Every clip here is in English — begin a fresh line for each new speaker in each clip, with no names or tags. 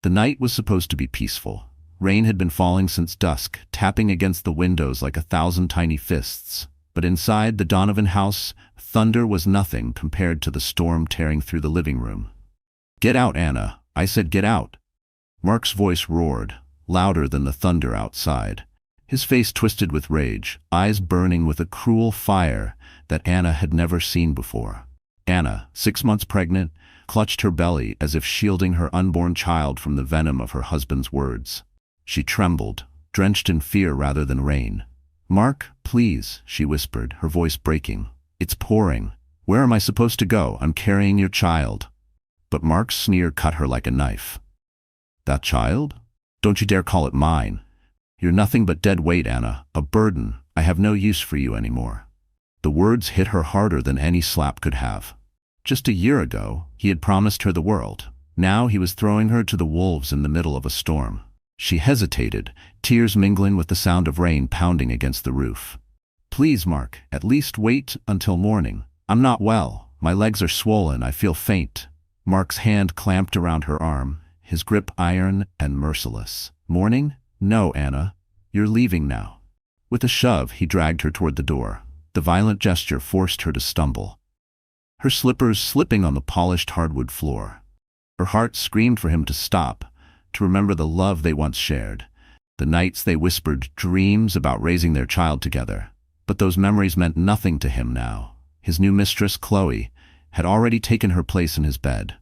The night was supposed to be peaceful. Rain had been falling since dusk, tapping against the windows like 1,000 tiny fists. But inside the Donovan house, thunder was nothing compared to the storm tearing through the living room. "Get out, Anna. I said get out." Mark's voice roared, louder than the thunder outside. His face twisted with rage, eyes burning with a cruel fire that Anna had never seen before. Anna, 6 months pregnant, clutched her belly as if shielding her unborn child from the venom of her husband's words. She trembled, drenched in fear rather than rain. "Mark, please," she whispered, her voice breaking. "It's pouring. Where am I supposed to go? I'm carrying your child." But Mark's sneer cut her like a knife. "That child? Don't you dare call it mine. You're nothing but dead weight, Anna, a burden. I have no use for you anymore." The words hit her harder than any slap could have. Just a year ago, he had promised her the world. Now he was throwing her to the wolves in the middle of a storm. She hesitated, tears mingling with the sound of rain pounding against the roof. "Please, Mark, at least wait until morning. I'm not well. My legs are swollen. I feel faint." Mark's hand clamped around her arm, his grip iron and merciless. "Morning? No, Anna. You're leaving now." With a shove, he dragged her toward the door. The violent gesture forced her to stumble, her slippers slipping on the polished hardwood floor. Her heart screamed for him to stop, to remember the love they once shared, the nights they whispered dreams about raising their child together. But those memories meant nothing to him now. His new mistress, Chloe, had already taken her place in his bed,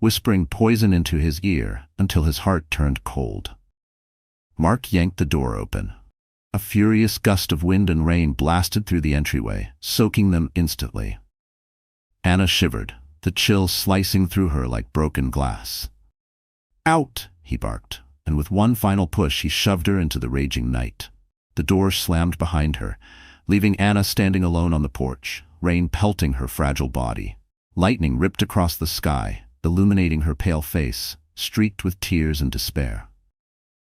whispering poison into his ear until his heart turned cold. Mark yanked the door open. A furious gust of wind and rain blasted through the entryway, soaking them instantly. Anna shivered, the chill slicing through her like broken glass. "Out!" he barked, and with one final push he shoved her into the raging night. The door slammed behind her, leaving Anna standing alone on the porch, rain pelting her fragile body. Lightning ripped across the sky, illuminating her pale face, streaked with tears and despair.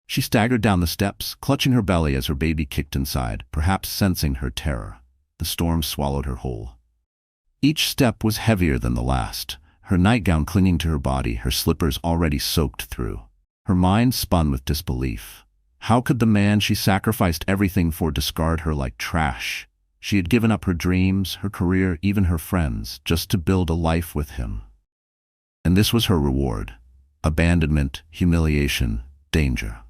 She staggered down the steps, clutching her belly as her baby kicked inside, perhaps sensing her terror. The storm swallowed her whole. Each step was heavier than the last, her nightgown clinging to her body, her slippers already soaked through. Her mind spun with disbelief. How could the man she sacrificed everything for discard her like trash? She had given up her dreams, her career, even her friends, just to build a life with him. And this was her reward: abandonment, humiliation, danger.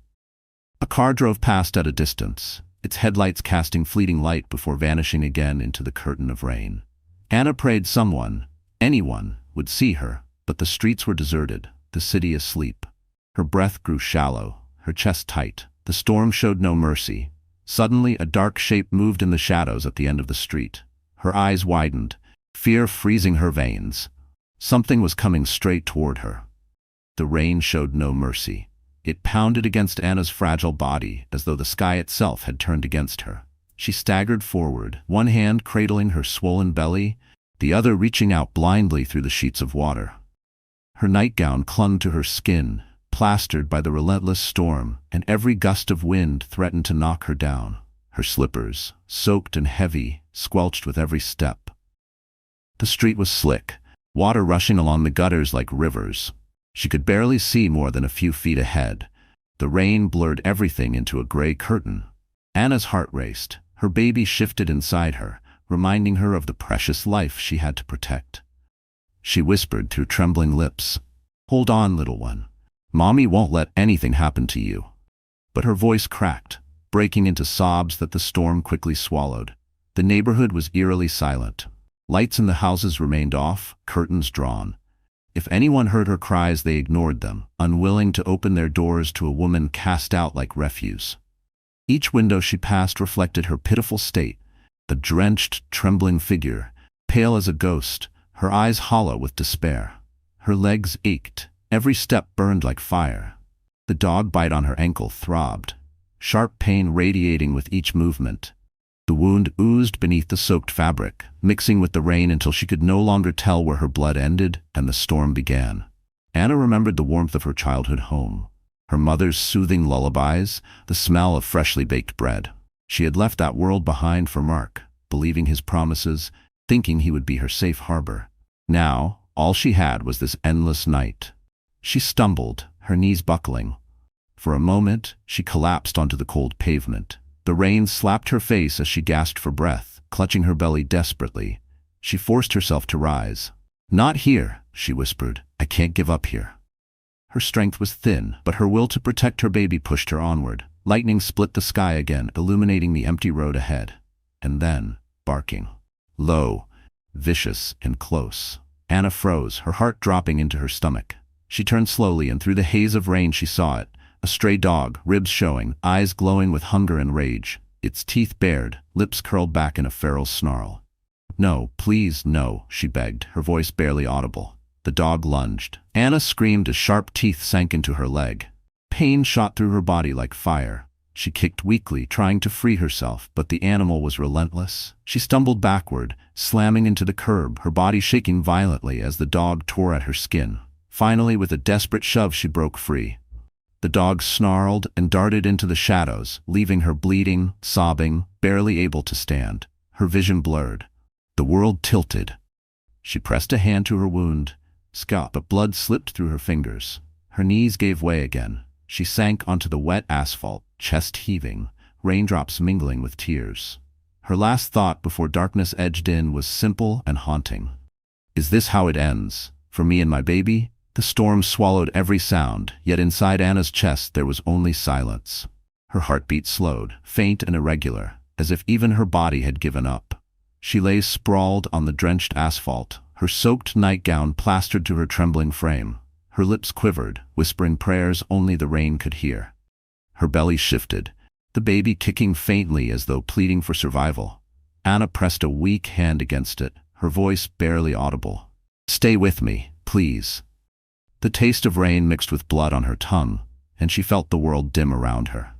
A car drove past at a distance, its headlights casting fleeting light before vanishing again into the curtain of rain. Anna prayed someone, anyone, would see her, but the streets were deserted, the city asleep. Her breath grew shallow, her chest tight. The storm showed no mercy. Suddenly, a dark shape moved in the shadows at the end of the street. Her eyes widened, fear freezing her veins. Something was coming straight toward her. The rain showed no mercy. It pounded against Anna's fragile body as though the sky itself had turned against her. She staggered forward, one hand cradling her swollen belly, the other reaching out blindly through the sheets of water. Her nightgown clung to her skin, plastered by the relentless storm, and every gust of wind threatened to knock her down. Her slippers, soaked and heavy, squelched with every step. The street was slick, water rushing along the gutters like rivers. She could barely see more than a few feet ahead. The rain blurred everything into a gray curtain. Anna's heart raced. Her baby shifted inside her, reminding her of the precious life she had to protect. She whispered through trembling lips, "Hold on, little one. Mommy won't let anything happen to you." But her voice cracked, breaking into sobs that the storm quickly swallowed. The neighborhood was eerily silent. Lights in the houses remained off, curtains drawn. If anyone heard her cries, they ignored them, unwilling to open their doors to a woman cast out like refuse. Each window she passed reflected her pitiful state, the drenched, trembling figure, pale as a ghost, her eyes hollow with despair. Her legs ached, every step burned like fire. The dog bite on her ankle throbbed, sharp pain radiating with each movement. The wound oozed beneath the soaked fabric, mixing with the rain until she could no longer tell where her blood ended and the storm began. Anna remembered the warmth of her childhood home, her mother's soothing lullabies, the smell of freshly baked bread. She had left that world behind for Mark, believing his promises, thinking he would be her safe harbor. Now, all she had was this endless night. She stumbled, her knees buckling. For a moment, she collapsed onto the cold pavement. The rain slapped her face as she gasped for breath, clutching her belly desperately. She forced herself to rise. "Not here," she whispered. "I can't give up here." Her strength was thin, but her will to protect her baby pushed her onward. Lightning split the sky again, illuminating the empty road ahead. And then, barking. Low, vicious, and close. Anna froze, her heart dropping into her stomach. She turned slowly, and through the haze of rain she saw it. A stray dog, ribs showing, eyes glowing with hunger and rage. Its teeth bared, lips curled back in a feral snarl. "No, please, no," she begged, her voice barely audible. The dog lunged. Anna screamed as sharp teeth sank into her leg. Pain shot through her body like fire. She kicked weakly, trying to free herself, but the animal was relentless. She stumbled backward, slamming into the curb, her body shaking violently as the dog tore at her skin. Finally, with a desperate shove, she broke free. The dog snarled and darted into the shadows, leaving her bleeding, sobbing, barely able to stand. Her vision blurred. The world tilted. She pressed a hand to her wound, but blood slipped through her fingers. Her knees gave way again. She sank onto the wet asphalt, chest heaving, raindrops mingling with tears. Her last thought before darkness edged in was simple and haunting. "Is this how it ends? For me and my baby?" The storm swallowed every sound, yet inside Anna's chest there was only silence. Her heartbeat slowed, faint and irregular, as if even her body had given up. She lay sprawled on the drenched asphalt, her soaked nightgown plastered to her trembling frame. Her lips quivered, whispering prayers only the rain could hear. Her belly shifted, the baby kicking faintly as though pleading for survival. Anna pressed a weak hand against it, her voice barely audible. "Stay with me, please." The taste of rain mixed with blood on her tongue, and she felt the world dim around her.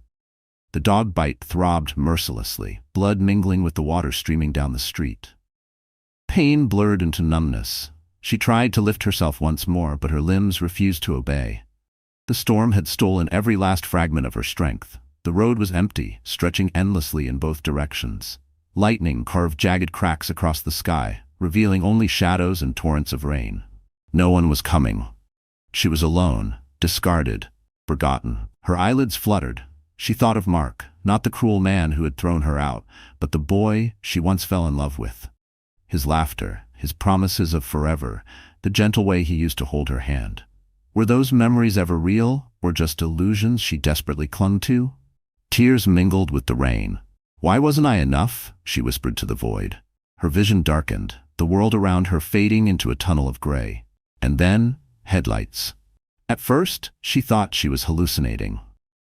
The dog bite throbbed mercilessly, blood mingling with the water streaming down the street. Pain blurred into numbness. She tried to lift herself once more, but her limbs refused to obey. The storm had stolen every last fragment of her strength. The road was empty, stretching endlessly in both directions. Lightning carved jagged cracks across the sky, revealing only shadows and torrents of rain. No one was coming. She was alone, discarded, forgotten. Her eyelids fluttered. She thought of Mark, not the cruel man who had thrown her out, but the boy she once fell in love with. His laughter, his promises of forever, the gentle way he used to hold her hand. Were those memories ever real, or just illusions she desperately clung to? Tears mingled with the rain. "Why wasn't I enough?" she whispered to the void. Her vision darkened, the world around her fading into a tunnel of gray. And then, headlights. At first, she thought she was hallucinating.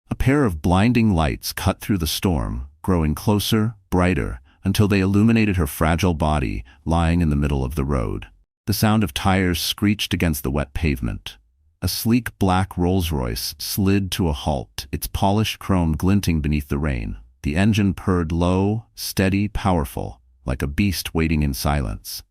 A pair of blinding lights cut through the storm, growing closer, brighter, until they illuminated her fragile body lying in the middle of the road. The sound of tires screeched against the wet pavement. A sleek black Rolls-Royce slid to a halt, its polished chrome glinting beneath the rain. The engine purred low, steady, powerful, like a beast waiting in silence.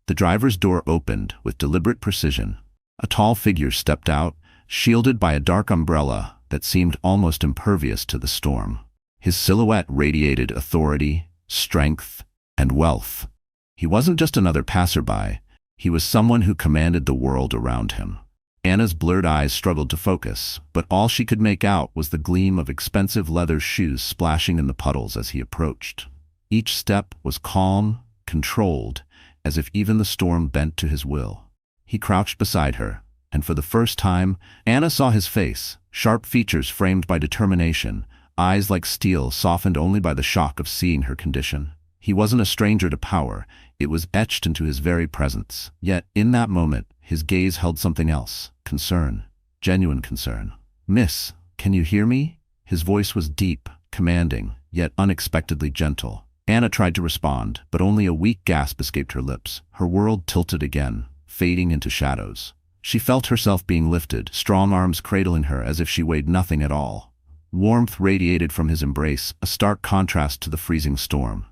The driver's door opened with deliberate precision. A tall figure stepped out, shielded by a dark umbrella that seemed almost impervious to the storm. His silhouette radiated authority, strength, and wealth. He wasn't just another passerby, he was someone who commanded the world around him. Anna's blurred eyes struggled to focus, but all she could make out was the gleam of expensive leather shoes splashing in the puddles as he approached. Each step was calm, controlled, as if even the storm bent to his will. He crouched beside her, and for the first time, Anna saw his face, sharp features framed by determination, eyes like steel softened only by the shock of seeing her condition. He wasn't a stranger to power, it was etched into his very presence. Yet, in that moment, his gaze held something else, concern, genuine concern. "Miss, can you hear me?" His voice was deep, commanding, yet unexpectedly gentle. Anna tried to respond, but only a weak gasp escaped her lips. Her world tilted again, fading into shadows. She felt herself being lifted, strong arms cradling her as if she weighed nothing at all. Warmth radiated from his embrace, a stark contrast to the freezing storm.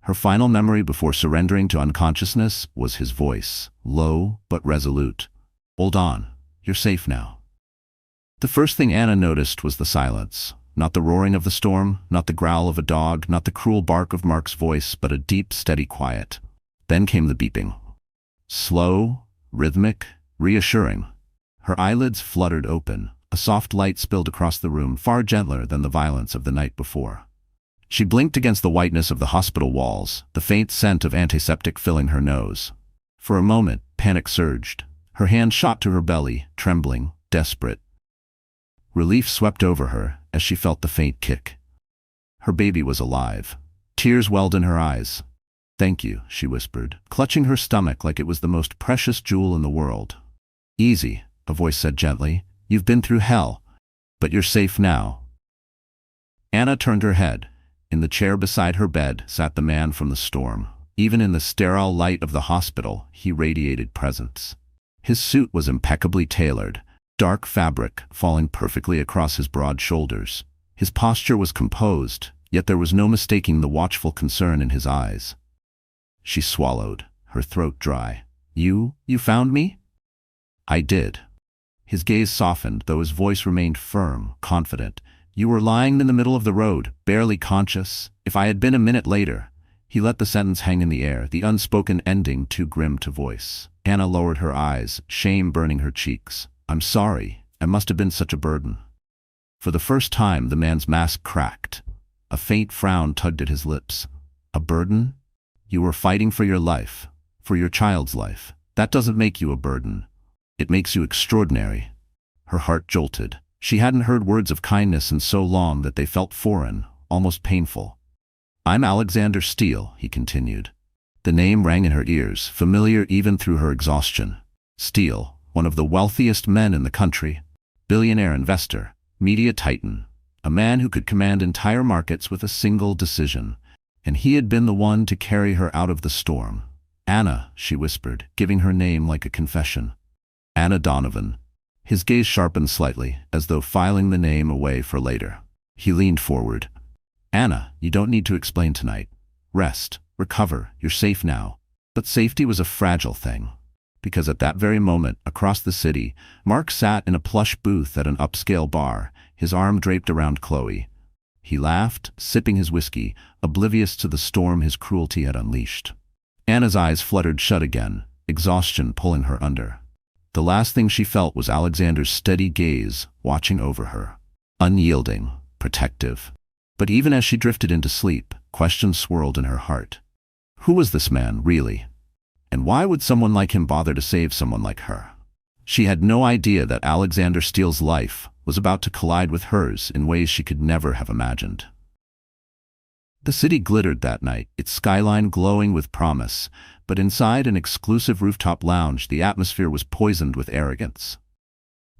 Her final memory before surrendering to unconsciousness was his voice, low but resolute. "Hold on, you're safe now." The first thing Anna noticed was the silence. Not the roaring of the storm, not the growl of a dog, not the cruel bark of Mark's voice, but a deep, steady quiet. Then came the beeping. Slow, rhythmic, reassuring. Her eyelids fluttered open, A soft light spilled across the room, far gentler than the violence of the night before. She blinked against the whiteness of the hospital walls, the faint scent of antiseptic filling her nose. For a moment, panic surged. Her hand shot to her belly, trembling, desperate. Relief swept over her as she felt the faint kick. Her baby was alive. Tears welled in her eyes. "Thank you," she whispered, clutching her stomach like it was the most precious jewel in the world. "Easy," a voice said gently. "You've been through hell, but you're safe now." Anna turned her head. In the chair beside her bed sat the man from the storm. Even in the sterile light of the hospital, he radiated presence. His suit was impeccably tailored, dark fabric falling perfectly across his broad shoulders. His posture was composed, yet there was no mistaking the watchful concern in his eyes. She swallowed, her throat dry. You found me?" "I did." His gaze softened, though his voice remained firm, confident. "You were lying in the middle of the road, barely conscious. If I had been a minute later—" He let the sentence hang in the air, the unspoken ending too grim to voice. Anna lowered her eyes, shame burning her cheeks. "I'm sorry. I must have been such a burden." For the first time, the man's mask cracked. A faint frown tugged at his lips. "A burden? You were fighting for your life, for your child's life. That doesn't make you a burden. It makes you extraordinary." Her heart jolted. She hadn't heard words of kindness in so long that they felt foreign, almost painful. "I'm Alexander Steele," he continued. The name rang in her ears, familiar even through her exhaustion. Steele, one of the wealthiest men in the country. Billionaire investor, media titan, a man who could command entire markets with a single decision. And he had been the one to carry her out of the storm. "Anna," she whispered, giving her name like a confession. "Anna Donovan." His gaze sharpened slightly, as though filing the name away for later. He leaned forward. "Anna, you don't need to explain tonight. Rest, recover, you're safe now." But safety was a fragile thing. Because at that very moment, across the city, Mark sat in a plush booth at an upscale bar, his arm draped around Chloe. He laughed, sipping his whiskey, oblivious to the storm his cruelty had unleashed. Anna's eyes fluttered shut again, exhaustion pulling her under. The last thing she felt was Alexander's steady gaze watching over her. Unyielding, protective. But even as she drifted into sleep, questions swirled in her heart. Who was this man, really? And why would someone like him bother to save someone like her? She had no idea that Alexander Steele's life was about to collide with hers in ways she could never have imagined. The city glittered that night, its skyline glowing with promise, but inside an exclusive rooftop lounge the atmosphere was poisoned with arrogance.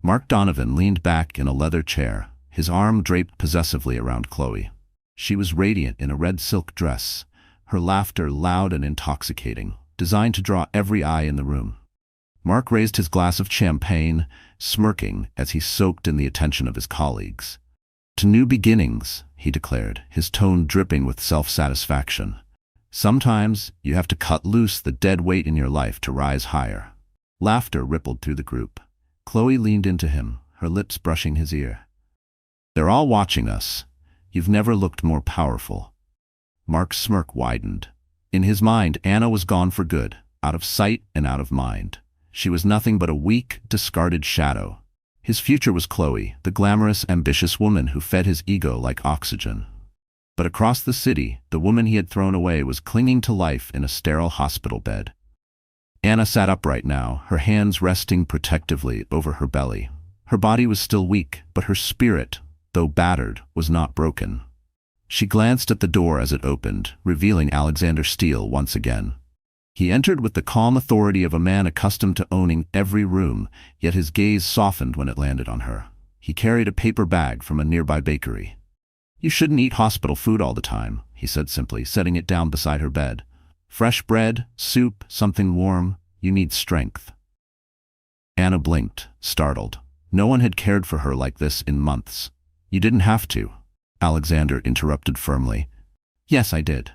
Mark Donovan leaned back in a leather chair, his arm draped possessively around Chloe. She was radiant in a red silk dress, her laughter loud and intoxicating, designed to draw every eye in the room. Mark raised his glass of champagne, smirking as he soaked in the attention of his colleagues. "To new beginnings," he declared, his tone dripping with self-satisfaction. "Sometimes you have to cut loose the dead weight in your life to rise higher." Laughter rippled through the group. Chloe leaned into him, her lips brushing his ear. "They're all watching us. You've never looked more powerful." Mark's smirk widened. In his mind, Anna was gone for good, out of sight and out of mind. She was nothing but a weak, discarded shadow. His future was Chloe, the glamorous, ambitious woman who fed his ego like oxygen. But across the city, the woman he had thrown away was clinging to life in a sterile hospital bed. Anna sat upright now, her hands resting protectively over her belly. Her body was still weak, but her spirit, though battered, was not broken. She glanced at the door as it opened, revealing Alexander Steele once again. He entered with the calm authority of a man accustomed to owning every room, yet his gaze softened when it landed on her. He carried a paper bag from a nearby bakery. "You shouldn't eat hospital food all the time," he said simply, setting it down beside her bed. "Fresh bread, soup, something warm. You need strength." Anna blinked, startled. No one had cared for her like this in months. "You didn't have to," Alexander interrupted firmly. "Yes, I did."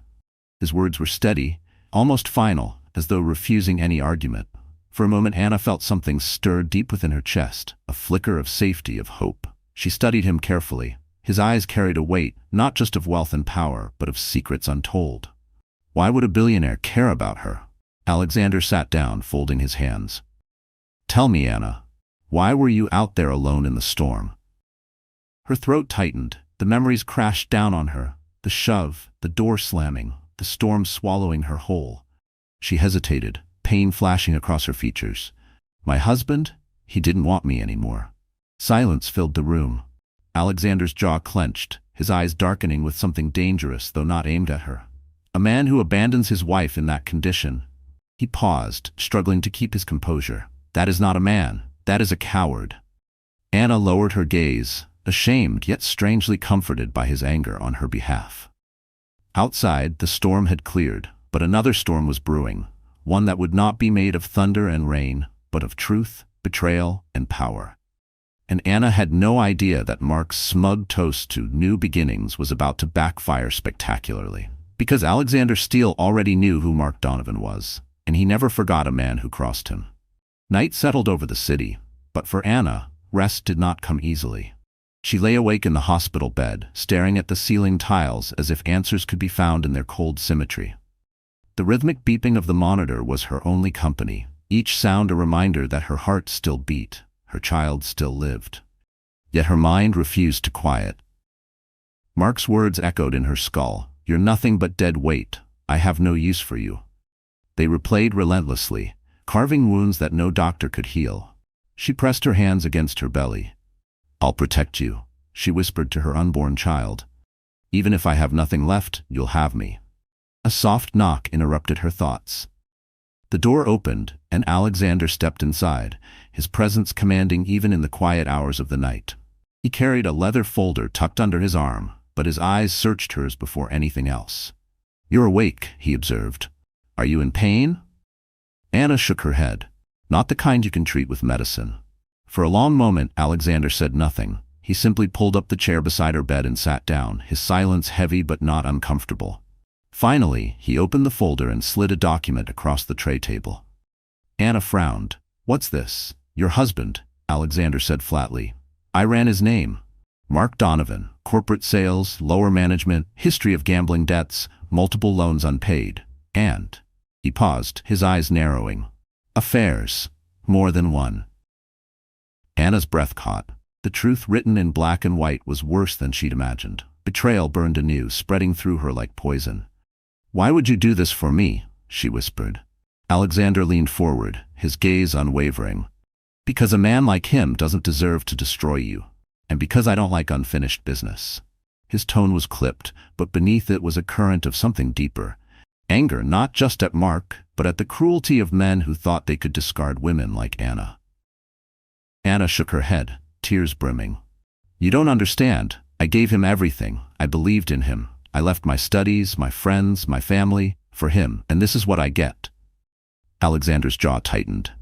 His words were steady, almost final, as though refusing any argument. For a moment Anna felt something stir deep within her chest, a flicker of safety, of hope. She studied him carefully. His eyes carried a weight, not just of wealth and power, but of secrets untold. Why would a billionaire care about her? Alexander sat down, folding his hands. "Tell me, Anna, Why were you out there alone in the storm? Her throat tightened. The memories crashed down on her. The shove, the door slamming, the storm swallowing her whole. She hesitated, pain flashing across her features. My husband? He didn't want me anymore. Silence filled the room. Alexander's jaw clenched, his eyes darkening with something dangerous, though not aimed at her. A man who abandons his wife in that condition. He paused, struggling to keep his composure. That is not a man. That is a coward. Anna lowered her gaze, ashamed yet strangely comforted by his anger on her behalf. Outside, the storm had cleared, but another storm was brewing, one that would not be made of thunder and rain, but of truth, betrayal, and power. And Anna had no idea that Mark's smug toast to new beginnings was about to backfire spectacularly. Because Alexander Steele already knew who Mark Donovan was, and he never forgot a man who crossed him. Night settled over the city, but for Anna, rest did not come easily. She lay awake in the hospital bed, staring at the ceiling tiles as if answers could be found in their cold symmetry. The rhythmic beeping of the monitor was her only company, each sound a reminder that her heart still beat, her child still lived. Yet her mind refused to quiet. Mark's words echoed in her skull. You're nothing but dead weight. I have no use for you. They replayed relentlessly, carving wounds that no doctor could heal. She pressed her hands against her belly. I'll protect you, she whispered to her unborn child. Even if I have nothing left, you'll have me. A soft knock interrupted her thoughts. The door opened, and Alexander stepped inside, his presence commanding even in the quiet hours of the night. He carried a leather folder tucked under his arm, but his eyes searched hers before anything else. You're awake, he observed. Are you in pain? Anna shook her head. Not the kind you can treat with medicine. For a long moment, Alexander said nothing. He simply pulled up the chair beside her bed and sat down, his silence heavy but not uncomfortable. Finally, he opened the folder and slid a document across the tray table. Anna frowned. What's this? Your husband, Alexander said flatly. I ran his name. Mark Donovan, corporate sales, lower management, history of gambling debts, multiple loans unpaid, and... He paused, his eyes narrowing. Affairs. More than one. Anna's breath caught. The truth written in black and white was worse than she'd imagined. Betrayal burned anew, spreading through her like poison. Why would you do this for me? She whispered. Alexander leaned forward, his gaze unwavering. Because a man like him doesn't deserve to destroy you. And because I don't like unfinished business. His tone was clipped, but beneath it was a current of something deeper. Anger not just at Mark, but at the cruelty of men who thought they could discard women like Anna. Anna shook her head, tears brimming. You don't understand. I gave him everything. I believed in him. I left my studies, my friends, my family, for him, and this is what I get. Alexander's jaw tightened.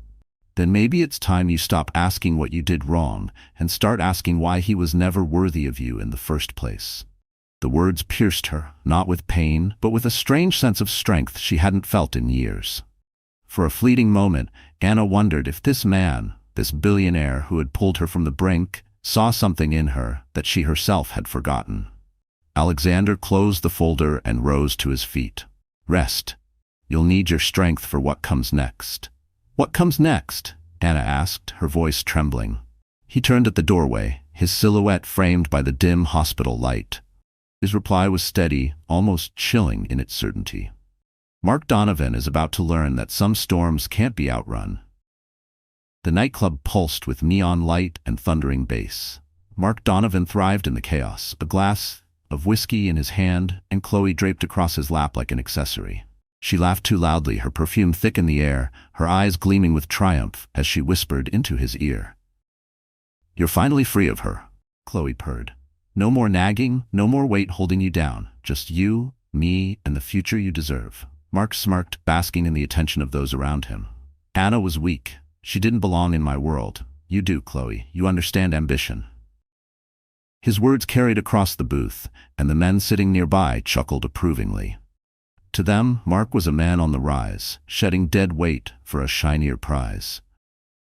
Then maybe it's time you stop asking what you did wrong and start asking why he was never worthy of you in the first place. The words pierced her, not with pain, but with a strange sense of strength she hadn't felt in years. For a fleeting moment, Anna wondered if this man, this billionaire who had pulled her from the brink, saw something in her that she herself had forgotten. Alexander closed the folder and rose to his feet. Rest. You'll need your strength for what comes next. What comes next? Anna asked, her voice trembling. He turned at the doorway, his silhouette framed by the dim hospital light. His reply was steady, almost chilling in its certainty. Mark Donovan is about to learn that some storms can't be outrun. The nightclub pulsed with neon light and thundering bass. Mark Donovan thrived in the chaos, a glass of whiskey in his hand, and Chloe draped across his lap like an accessory. She laughed too loudly, her perfume thick in the air, her eyes gleaming with triumph as she whispered into his ear. You're finally free of her, Chloe purred. No more nagging, no more weight holding you down. Just you, me, and the future you deserve. Mark smirked, basking in the attention of those around him. Anna was weak. She didn't belong in my world. You do, Chloe. You understand ambition. His words carried across the booth, and the men sitting nearby chuckled approvingly. To them, Mark was a man on the rise, shedding dead weight for a shinier prize.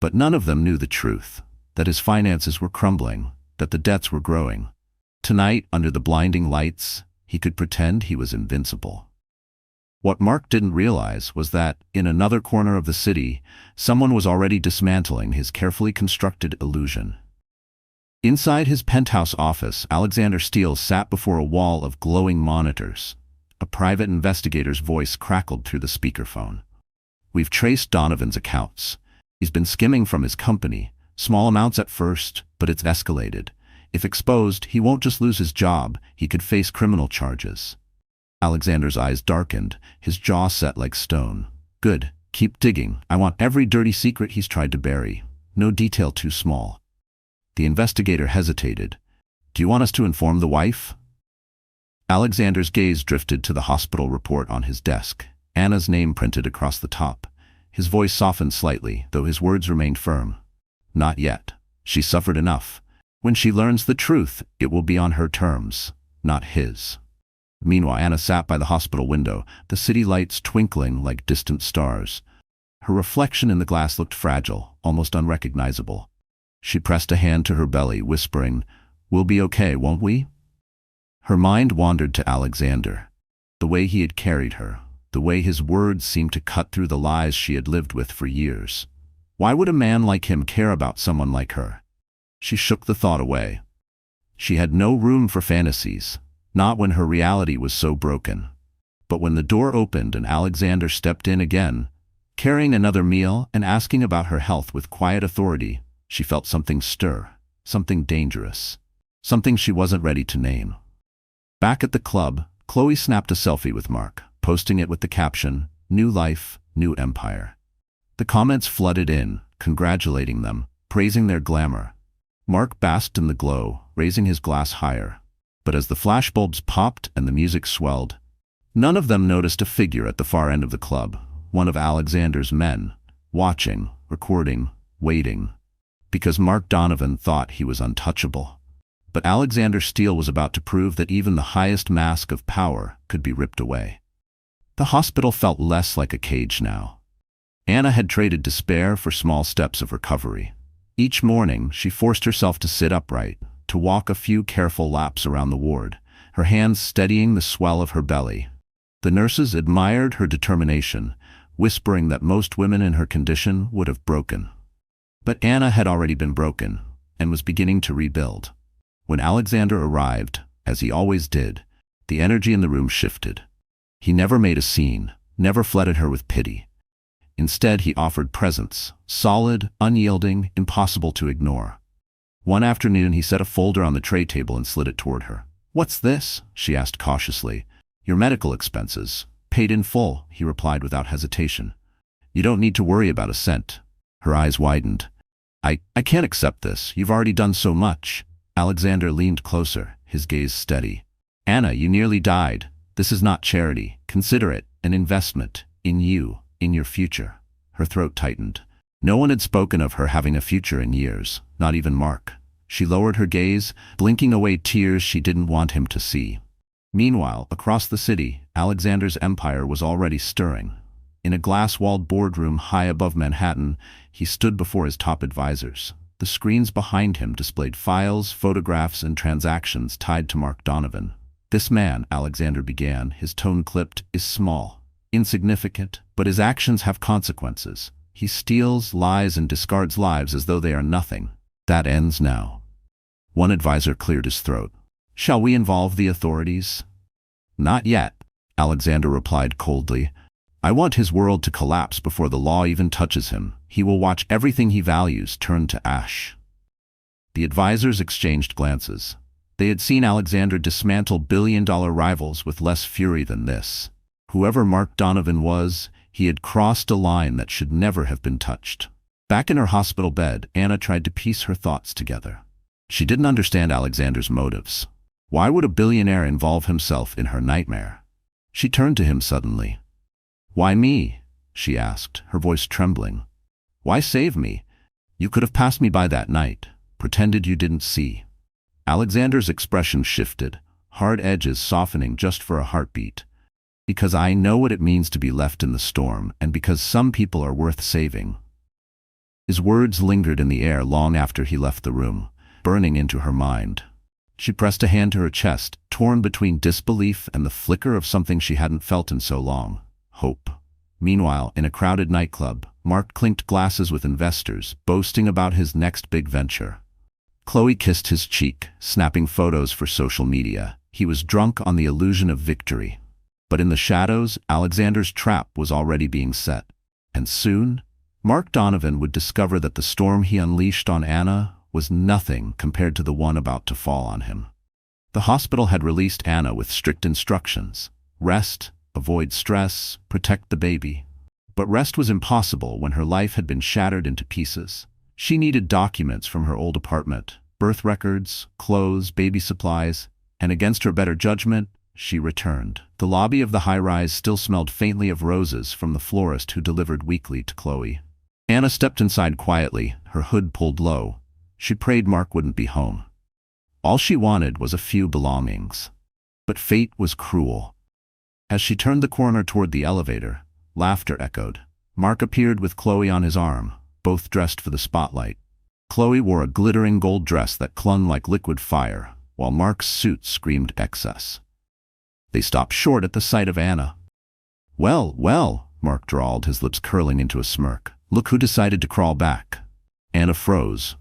But none of them knew the truth, that his finances were crumbling, that the debts were growing. Tonight, under the blinding lights, he could pretend he was invincible. What Mark didn't realize was that, in another corner of the city, someone was already dismantling his carefully constructed illusion. Inside his penthouse office, Alexander Steele sat before a wall of glowing monitors. A private investigator's voice crackled through the speakerphone. "We've traced Donovan's accounts. He's been skimming from his company, small amounts at first, but it's escalated. If exposed, he won't just lose his job, he could face criminal charges." Alexander's eyes darkened, his jaw set like stone. "Good. Keep digging. I want every dirty secret he's tried to bury. No detail too small." The investigator hesitated. "Do you want us to inform the wife?" Alexander's gaze drifted to the hospital report on his desk, Anna's name printed across the top. His voice softened slightly, though his words remained firm. "Not yet. She suffered enough. When she learns the truth, it will be on her terms, not his." Meanwhile, Anna sat by the hospital window, the city lights twinkling like distant stars. Her reflection in the glass looked fragile, almost unrecognizable. She pressed a hand to her belly, whispering, "We'll be okay, won't we?" Her mind wandered to Alexander. The way he had carried her, the way his words seemed to cut through the lies she had lived with for years. Why would a man like him care about someone like her? She shook the thought away. She had no room for fantasies, not when her reality was so broken. But when the door opened and Alexander stepped in again, carrying another meal and asking about her health with quiet authority, she felt something stir, something dangerous, something she wasn't ready to name. Back at the club, Chloe snapped a selfie with Mark, posting it with the caption, "New life, new empire." The comments flooded in, congratulating them, praising their glamour. Mark basked in the glow, raising his glass higher. But as the flashbulbs popped and the music swelled, none of them noticed a figure at the far end of the club, one of Alexander's men, watching, recording, waiting. Because Mark Donovan thought he was untouchable. But Alexander Steele was about to prove that even the highest mask of power could be ripped away. The hospital felt less like a cage now. Anna had traded despair for small steps of recovery. Each morning, she forced herself to sit upright, to walk a few careful laps around the ward, her hands steadying the swell of her belly. The nurses admired her determination, whispering that most women in her condition would have broken. But Anna had already been broken, and was beginning to rebuild. When Alexander arrived, as he always did, the energy in the room shifted. He never made a scene, never flooded her with pity. Instead, he offered presence, solid, unyielding, impossible to ignore. One afternoon, he set a folder on the tray table and slid it toward her. "What's this?" she asked cautiously. "Your medical expenses. Paid in full," he replied without hesitation. "You don't need to worry about a cent." Her eyes widened. I can't accept this. You've already done so much." Alexander leaned closer, his gaze steady. "Anna, you nearly died. This is not charity. Consider it an investment in you, in your future." Her throat tightened. No one had spoken of her having a future in years, not even Mark. She lowered her gaze, blinking away tears she didn't want him to see. Meanwhile, across the city, Alexander's empire was already stirring. In a glass-walled boardroom high above Manhattan, he stood before his top advisors. The screens behind him displayed files, photographs, and transactions tied to Mark Donovan. "This man," Alexander began, his tone clipped, "is small, insignificant, but his actions have consequences. He steals, lies, and discards lives as though they are nothing. That ends now." One advisor cleared his throat. "Shall we involve the authorities?" "Not yet," Alexander replied coldly. "I want his world to collapse before the law even touches him. He will watch everything he values turn to ash." The advisors exchanged glances. They had seen Alexander dismantle billion-dollar rivals with less fury than this. Whoever Mark Donovan was, he had crossed a line that should never have been touched. Back in her hospital bed, Anna tried to piece her thoughts together. She didn't understand Alexander's motives. Why would a billionaire involve himself in her nightmare? She turned to him suddenly. "Why me?" she asked, her voice trembling. "Why save me? You could have passed me by that night, pretended you didn't see." Alexander's expression shifted, hard edges softening just for a heartbeat. "Because I know what it means to be left in the storm, and because some people are worth saving." His words lingered in the air long after he left the room, burning into her mind. She pressed a hand to her chest, torn between disbelief and the flicker of something she hadn't felt in so long. hope. Meanwhile, in a crowded nightclub, Mark clinked glasses with investors, boasting about his next big venture. Chloe kissed his cheek, snapping photos for social media. He was drunk on the illusion of victory. But in the shadows, Alexander's trap was already being set. And soon, Mark Donovan would discover that the storm he unleashed on Anna was nothing compared to the one about to fall on him. The hospital had released Anna with strict instructions: rest, avoid stress, protect the baby. But rest was impossible when her life had been shattered into pieces. She needed documents from her old apartment, birth records, clothes, baby supplies, and against her better judgment, she returned. The lobby of the high-rise still smelled faintly of roses from the florist who delivered weekly to Chloe. Anna stepped inside quietly, her hood pulled low. She prayed Mark wouldn't be home. All she wanted was a few belongings. But fate was cruel. As she turned the corner toward the elevator, laughter echoed. Mark appeared with Chloe on his arm, both dressed for the spotlight. Chloe wore a glittering gold dress that clung like liquid fire, while Mark's suit screamed excess. They stopped short at the sight of Anna. "Well, well," Mark drawled, his lips curling into a smirk. "Look who decided to crawl back." Anna froze.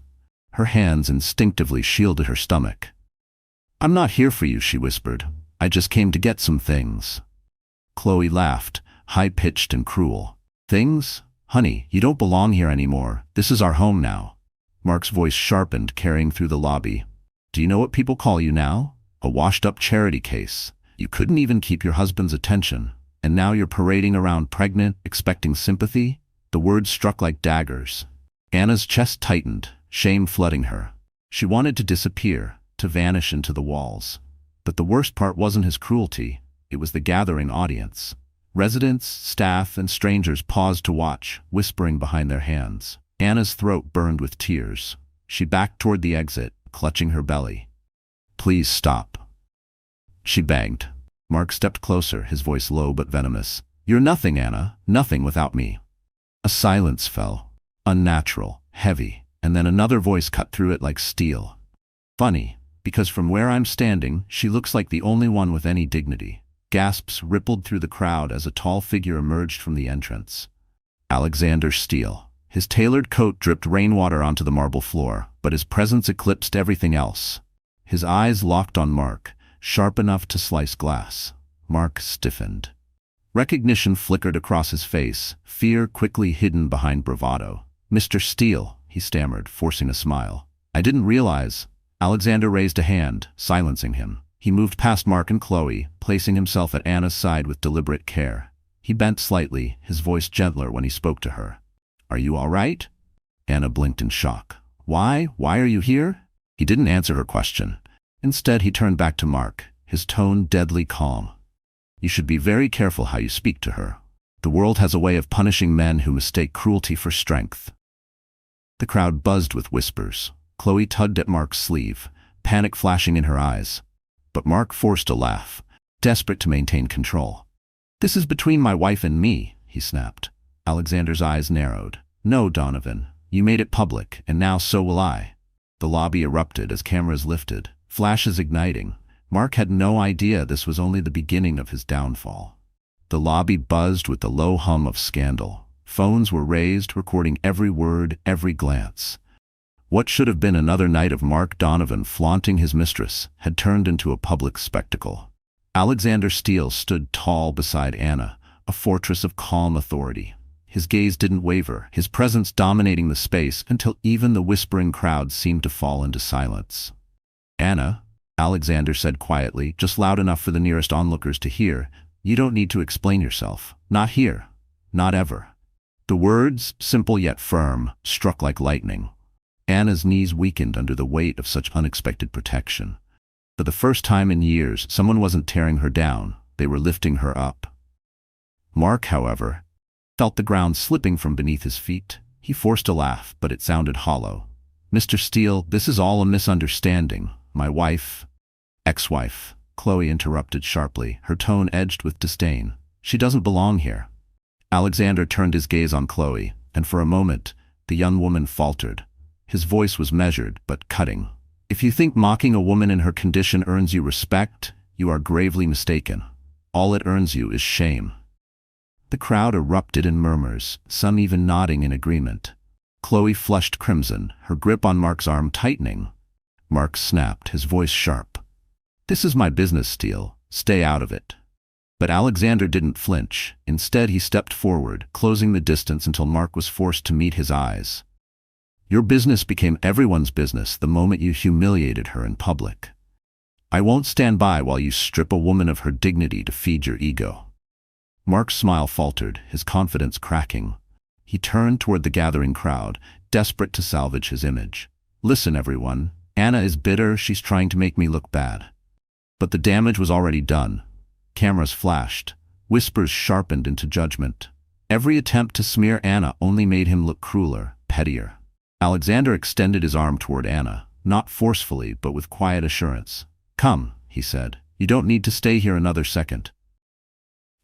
Her hands instinctively shielded her stomach. "I'm not here for you," she whispered. "I just came to get some things." Chloe laughed, high-pitched and cruel. "Things? Honey, you don't belong here anymore. This is our home now." Mark's voice sharpened, carrying through the lobby. "Do you know what people call you now? A washed-up charity case. You couldn't even keep your husband's attention, and now you're parading around pregnant, expecting sympathy?" The words struck like daggers. Anna's chest tightened, shame flooding her. She wanted to disappear, to vanish into the walls. But the worst part wasn't his cruelty, it was the gathering audience. Residents, staff, and strangers paused to watch, whispering behind their hands. Anna's throat burned with tears. She backed toward the exit, clutching her belly. "Please stop," she begged. Mark stepped closer, his voice low but venomous. "You're nothing, Anna, nothing without me." A silence fell, unnatural, heavy, and then another voice cut through it like steel. "Funny, because from where I'm standing, she looks like the only one with any dignity." Gasps rippled through the crowd as a tall figure emerged from the entrance. Alexander Steele. His tailored coat dripped rainwater onto the marble floor, but his presence eclipsed everything else. His eyes locked on Mark, sharp enough to slice glass. Mark stiffened. Recognition flickered across his face, fear quickly hidden behind bravado. "Mr. Steele," he stammered, forcing a smile. "I didn't realize." Alexander raised a hand, silencing him. He moved past Mark and Chloe, placing himself at Anna's side with deliberate care. He bent slightly, his voice gentler when he spoke to her. "Are you all right?" Anna blinked in shock. Why are you here?" He didn't answer her question. Instead, he turned back to Mark, his tone deadly calm. "You should be very careful how you speak to her. The world has a way of punishing men who mistake cruelty for strength." The crowd buzzed with whispers. Chloe tugged at Mark's sleeve, panic flashing in her eyes. But Mark forced a laugh, desperate to maintain control. "This is between my wife and me," he snapped. Alexander's eyes narrowed. "No, Donovan, you made it public, and now so will I." The lobby erupted as cameras lifted, flashes igniting. Mark had no idea this was only the beginning of his downfall. The lobby buzzed with the low hum of scandal. Phones were raised, recording every word, every glance. What should have been another night of Mark Donovan flaunting his mistress had turned into a public spectacle. Alexander Steele stood tall beside Anna, a fortress of calm authority. His gaze didn't waver, his presence dominating the space until even the whispering crowd seemed to fall into silence. "Anna," Alexander said quietly, just loud enough for the nearest onlookers to hear, "you don't need to explain yourself. Not here. Not ever." The words, simple yet firm, struck like lightning. Anna's knees weakened under the weight of such unexpected protection. For the first time in years, someone wasn't tearing her down, they were lifting her up. Mark, however, felt the ground slipping from beneath his feet. He forced a laugh, but it sounded hollow. "Mr. Steele, this is all a misunderstanding. My wife—" "Ex-wife," Chloe interrupted sharply, her tone edged with disdain. "She doesn't belong here." Alexander turned his gaze on Chloe, and for a moment, the young woman faltered. His voice was measured, but cutting. "If you think mocking a woman in her condition earns you respect, you are gravely mistaken. All it earns you is shame." The crowd erupted in murmurs, some even nodding in agreement. Chloe flushed crimson, her grip on Mark's arm tightening. Mark snapped, his voice sharp. "This is my business, Steele. Stay out of it." But Alexander didn't flinch. Instead, he stepped forward, closing the distance until Mark was forced to meet his eyes. "Your business became everyone's business the moment you humiliated her in public. I won't stand by while you strip a woman of her dignity to feed your ego." Mark's smile faltered, his confidence cracking. He turned toward the gathering crowd, desperate to salvage his image. "Listen, everyone. Anna is bitter, she's trying to make me look bad." But the damage was already done. Cameras flashed. Whispers sharpened into judgment. Every attempt to smear Anna only made him look crueler, pettier. Alexander extended his arm toward Anna, not forcefully but with quiet assurance. "Come," he said. "You don't need to stay here another second."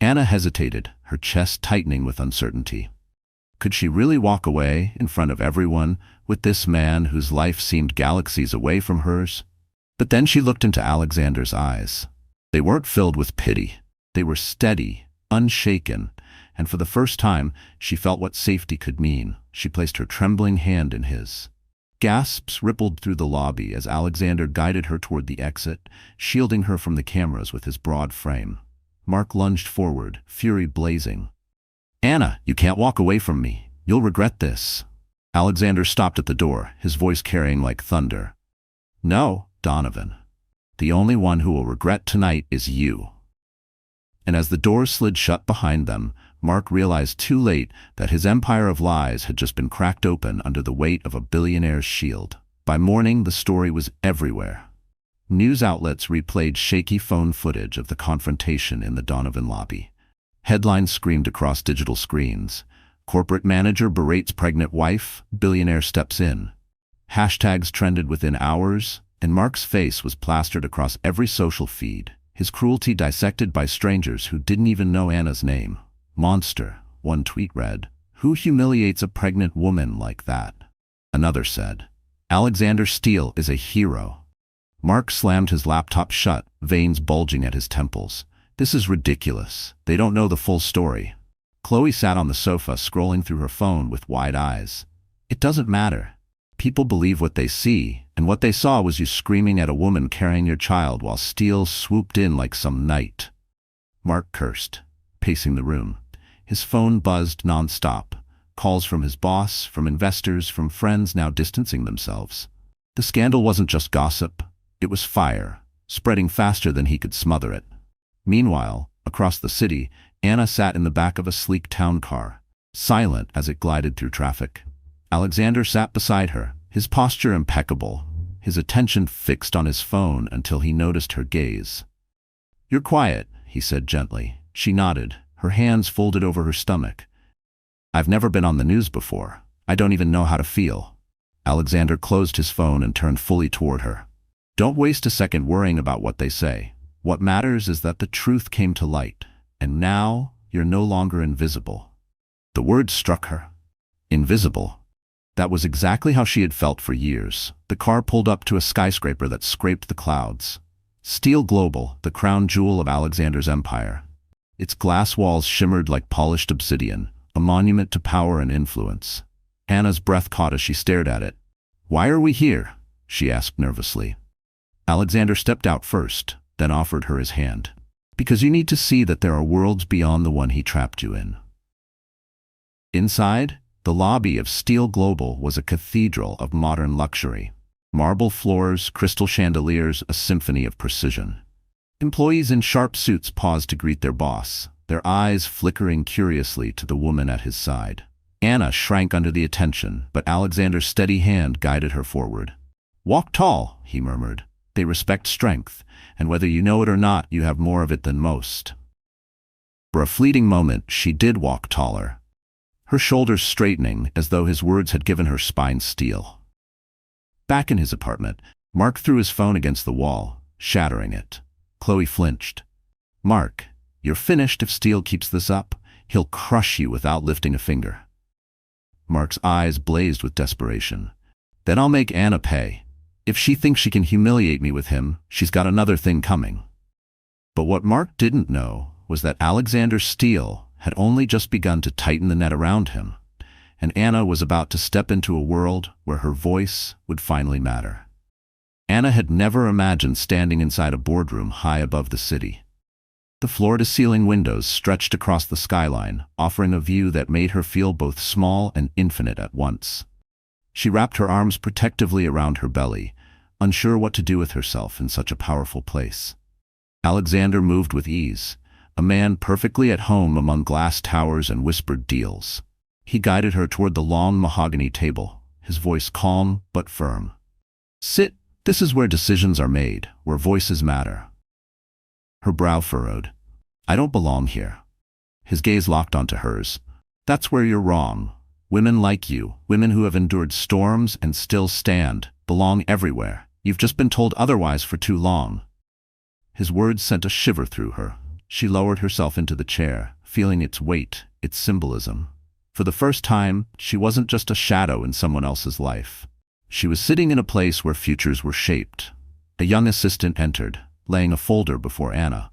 Anna hesitated, her chest tightening with uncertainty. Could she really walk away, in front of everyone, with this man whose life seemed galaxies away from hers? But then she looked into Alexander's eyes. They weren't filled with pity. They were steady, unshaken, and for the first time, she felt what safety could mean. She placed her trembling hand in his. Gasps rippled through the lobby as Alexander guided her toward the exit, shielding her from the cameras with his broad frame. Mark lunged forward, fury blazing. "Anna, you can't walk away from me. You'll regret this." Alexander stopped at the door, his voice carrying like thunder. "No, Donovan. The only one who will regret tonight is you." And as the doors slid shut behind them, Mark realized too late that his empire of lies had just been cracked open under the weight of a billionaire's shield. By morning, the story was everywhere. News outlets replayed shaky phone footage of the confrontation in the Donovan lobby. Headlines screamed across digital screens. "Corporate manager berates pregnant wife, billionaire steps in." Hashtags trended within hours, and Mark's face was plastered across every social feed, his cruelty dissected by strangers who didn't even know Anna's name. "Monster," one tweet read. "Who humiliates a pregnant woman like that?" Another said, "Alexander Steele is a hero." Mark slammed his laptop shut, veins bulging at his temples. "This is ridiculous. They don't know the full story." Chloe sat on the sofa, scrolling through her phone with wide eyes. "It doesn't matter. People believe what they see, and what they saw was you screaming at a woman carrying your child while Steele swooped in like some knight." Mark cursed, pacing the room. His phone buzzed nonstop. Calls from his boss, from investors, from friends now distancing themselves. The scandal wasn't just gossip. It was fire, spreading faster than he could smother it. Meanwhile, across the city, Anna sat in the back of a sleek town car, silent as it glided through traffic. Alexander sat beside her, his posture impeccable, his attention fixed on his phone until he noticed her gaze. "You're quiet," he said gently. She nodded, her hands folded over her stomach. "I've never been on the news before. I don't even know how to feel." Alexander closed his phone and turned fully toward her. "Don't waste a second worrying about what they say. What matters is that the truth came to light, and now you're no longer invisible." The word struck her. Invisible. That was exactly how she had felt for years. The car pulled up to a skyscraper that scraped the clouds. Steele Global, the crown jewel of Alexander's empire. Its glass walls shimmered like polished obsidian, a monument to power and influence. Anna's breath caught as she stared at it. "Why are we here?" she asked nervously. Alexander stepped out first, then offered her his hand. "Because you need to see that there are worlds beyond the one he trapped you in." Inside, the lobby of Steele Global was a cathedral of modern luxury. Marble floors, crystal chandeliers, a symphony of precision. Employees in sharp suits paused to greet their boss, their eyes flickering curiously to the woman at his side. Anna shrank under the attention, but Alexander's steady hand guided her forward. "Walk tall," he murmured. "They respect strength, and whether you know it or not, you have more of it than most." For a fleeting moment, she did walk taller, her shoulders straightening as though his words had given her spine steel. Back in his apartment, Mark threw his phone against the wall, shattering it. Chloe flinched. "Mark, you're finished if Steele keeps this up. He'll crush you without lifting a finger." Mark's eyes blazed with desperation. "Then I'll make Anna pay. If she thinks she can humiliate me with him, she's got another thing coming." But what Mark didn't know was that Alexander Steele had only just begun to tighten the net around him, and Anna was about to step into a world where her voice would finally matter. Anna had never imagined standing inside a boardroom high above the city. The floor-to-ceiling windows stretched across the skyline, offering a view that made her feel both small and infinite at once. She wrapped her arms protectively around her belly, unsure what to do with herself in such a powerful place. Alexander moved with ease, a man perfectly at home among glass towers and whispered deals. He guided her toward the long mahogany table, his voice calm but firm. "Sit, this is where decisions are made, where voices matter." Her brow furrowed. "I don't belong here." His gaze locked onto hers. "That's where you're wrong. Women like you, women who have endured storms and still stand, belong everywhere. You've just been told otherwise for too long." His words sent a shiver through her. She lowered herself into the chair, feeling its weight, its symbolism. For the first time, she wasn't just a shadow in someone else's life. She was sitting in a place where futures were shaped. A young assistant entered, laying a folder before Anna.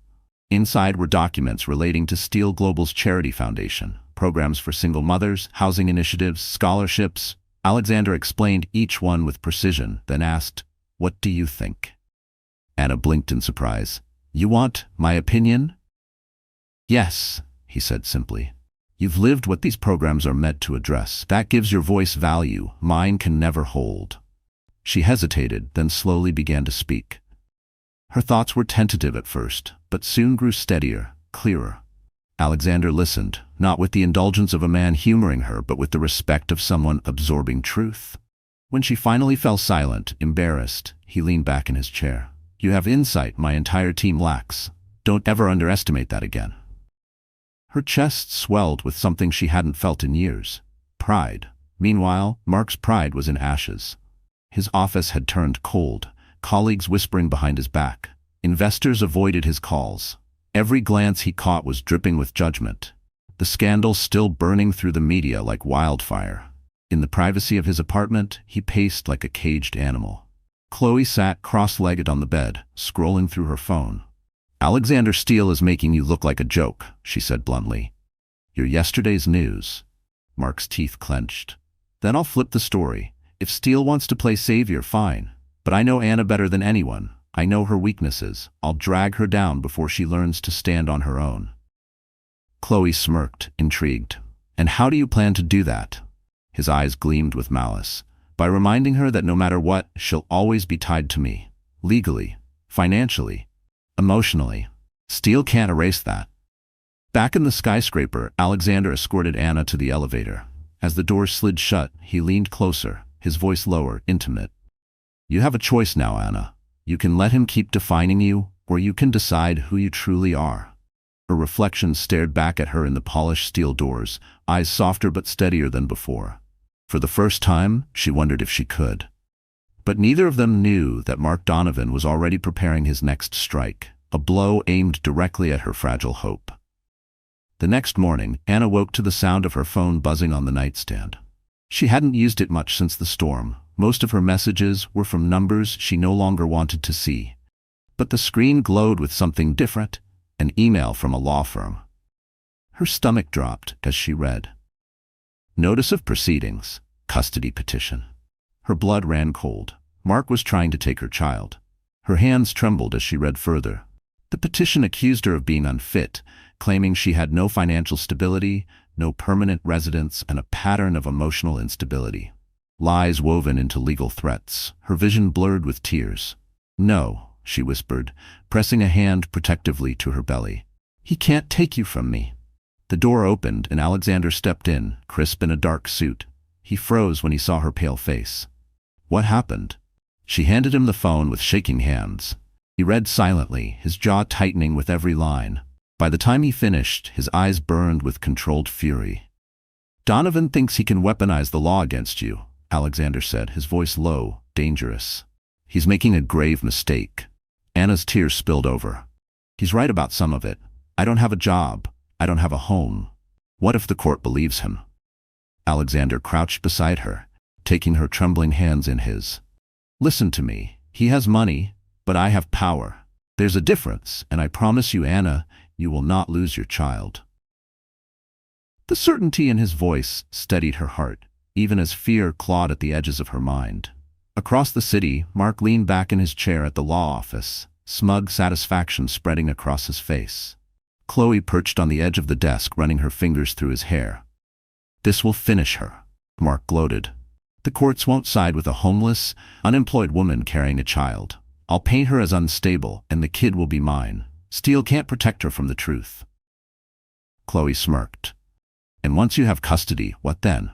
Inside were documents relating to Steel Global's charity foundation, programs for single mothers, housing initiatives, scholarships. Alexander explained each one with precision, then asked, "What do you think?" Anna blinked in surprise. "You want my opinion?" "Yes," he said simply. "You've lived what these programs are meant to address. That gives your voice value. Mine can never hold." She hesitated, then slowly began to speak. Her thoughts were tentative at first, but soon grew steadier, clearer. Alexander listened, not with the indulgence of a man humoring her, but with the respect of someone absorbing truth. When she finally fell silent, embarrassed, he leaned back in his chair. "You have insight my entire team lacks. Don't ever underestimate that again." Her chest swelled with something she hadn't felt in years. Pride. Meanwhile, Mark's pride was in ashes. His office had turned cold, colleagues whispering behind his back. Investors avoided his calls. Every glance he caught was dripping with judgment. The scandal still burning through the media like wildfire. In the privacy of his apartment, he paced like a caged animal. Chloe sat cross-legged on the bed, scrolling through her phone. "Alexander Steele is making you look like a joke," she said bluntly. "You're yesterday's news." Mark's teeth clenched. "Then I'll flip the story. If Steele wants to play savior, fine. But I know Anna better than anyone. I know her weaknesses. I'll drag her down before she learns to stand on her own." Chloe smirked, intrigued. "And how do you plan to do that?" His eyes gleamed with malice. "By reminding her that no matter what, she'll always be tied to me. Legally, financially, emotionally. Steele can't erase that." Back in the skyscraper, Alexander escorted Anna to the elevator. As the door slid shut, he leaned closer, his voice lower, intimate. "You have a choice now, Anna. You can let him keep defining you, or you can decide who you truly are." Her reflection stared back at her in the polished steel doors, eyes softer but steadier than before. For the first time, she wondered if she could. But neither of them knew that Mark Donovan was already preparing his next strike, a blow aimed directly at her fragile hope. The next morning, Anna woke to the sound of her phone buzzing on the nightstand. She hadn't used it much since the storm. Most of her messages were from numbers she no longer wanted to see. But the screen glowed with something different, an email from a law firm. Her stomach dropped as she read. Notice of proceedings, custody petition. Her blood ran cold. Mark was trying to take her child. Her hands trembled as she read further. The petition accused her of being unfit, claiming she had no financial stability, no permanent residence, and a pattern of emotional instability. Lies woven into legal threats, her vision blurred with tears. "No," she whispered, pressing a hand protectively to her belly. "He can't take you from me." The door opened and Alexander stepped in, crisp in a dark suit. He froze when he saw her pale face. "What happened?" She handed him the phone with shaking hands. He read silently, his jaw tightening with every line. By the time he finished, his eyes burned with controlled fury. "Donovan thinks he can weaponize the law against you," Alexander said, his voice low, dangerous. "He's making a grave mistake." Anna's tears spilled over. "He's right about some of it. I don't have a job. I don't have a home. What if the court believes him?" Alexander crouched beside her, taking her trembling hands in his. "Listen to me. He has money, but I have power. There's a difference, and I promise you, Anna, you will not lose your child." The certainty in his voice steadied her heart, even as fear clawed at the edges of her mind. Across the city, Mark leaned back in his chair at the law office, smug satisfaction spreading across his face. Chloe perched on the edge of the desk, running her fingers through his hair. "This will finish her," Mark gloated. "The courts won't side with a homeless, unemployed woman carrying a child. I'll paint her as unstable, and the kid will be mine. Steele can't protect her from the truth." Chloe smirked. "And once you have custody, what then?"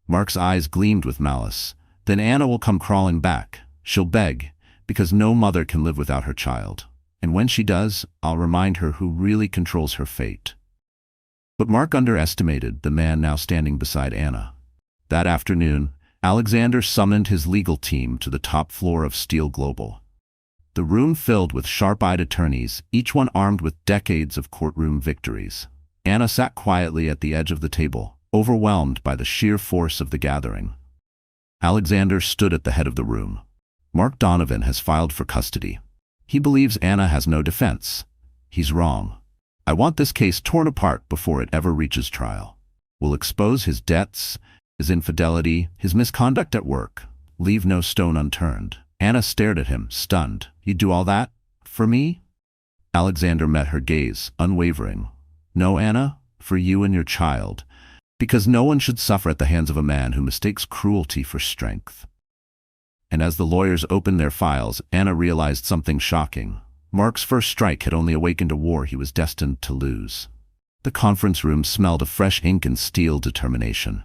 Mark's eyes gleamed with malice. "Then Anna will come crawling back. She'll beg, because no mother can live without her child. And when she does, I'll remind her who really controls her fate." But Mark underestimated the man now standing beside Anna. That afternoon, Alexander summoned his legal team to the top floor of Steele Global. The room filled with sharp-eyed attorneys, each one armed with decades of courtroom victories. Anna sat quietly at the edge of the table, overwhelmed by the sheer force of the gathering. Alexander stood at the head of the room. "Mark Donovan has filed for custody. He believes Anna has no defense. He's wrong. I want this case torn apart before it ever reaches trial. We'll expose his debts, his infidelity, his misconduct at work. Leave no stone unturned." Anna stared at him, stunned. "You'd do all that? For me?" Alexander met her gaze, unwavering. "No, Anna, for you and your child. Because no one should suffer at the hands of a man who mistakes cruelty for strength." And as the lawyers opened their files, Anna realized something shocking. Mark's first strike had only awakened a war he was destined to lose. The conference room smelled of fresh ink and steel determination.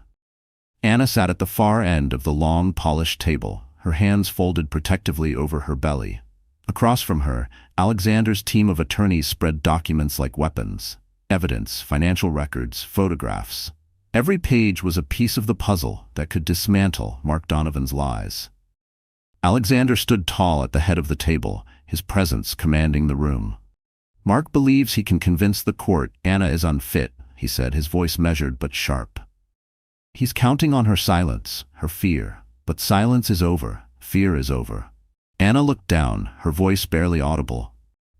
Anna sat at the far end of the long, polished table, her hands folded protectively over her belly. Across from her, Alexander's team of attorneys spread documents like weapons, evidence, financial records, photographs. Every page was a piece of the puzzle that could dismantle Mark Donovan's lies. Alexander stood tall at the head of the table, his presence commanding the room. "Mark believes he can convince the court Anna is unfit," he said, his voice measured but sharp. "He's counting on her silence, her fear. But silence is over, fear is over." Anna looked down, her voice barely audible.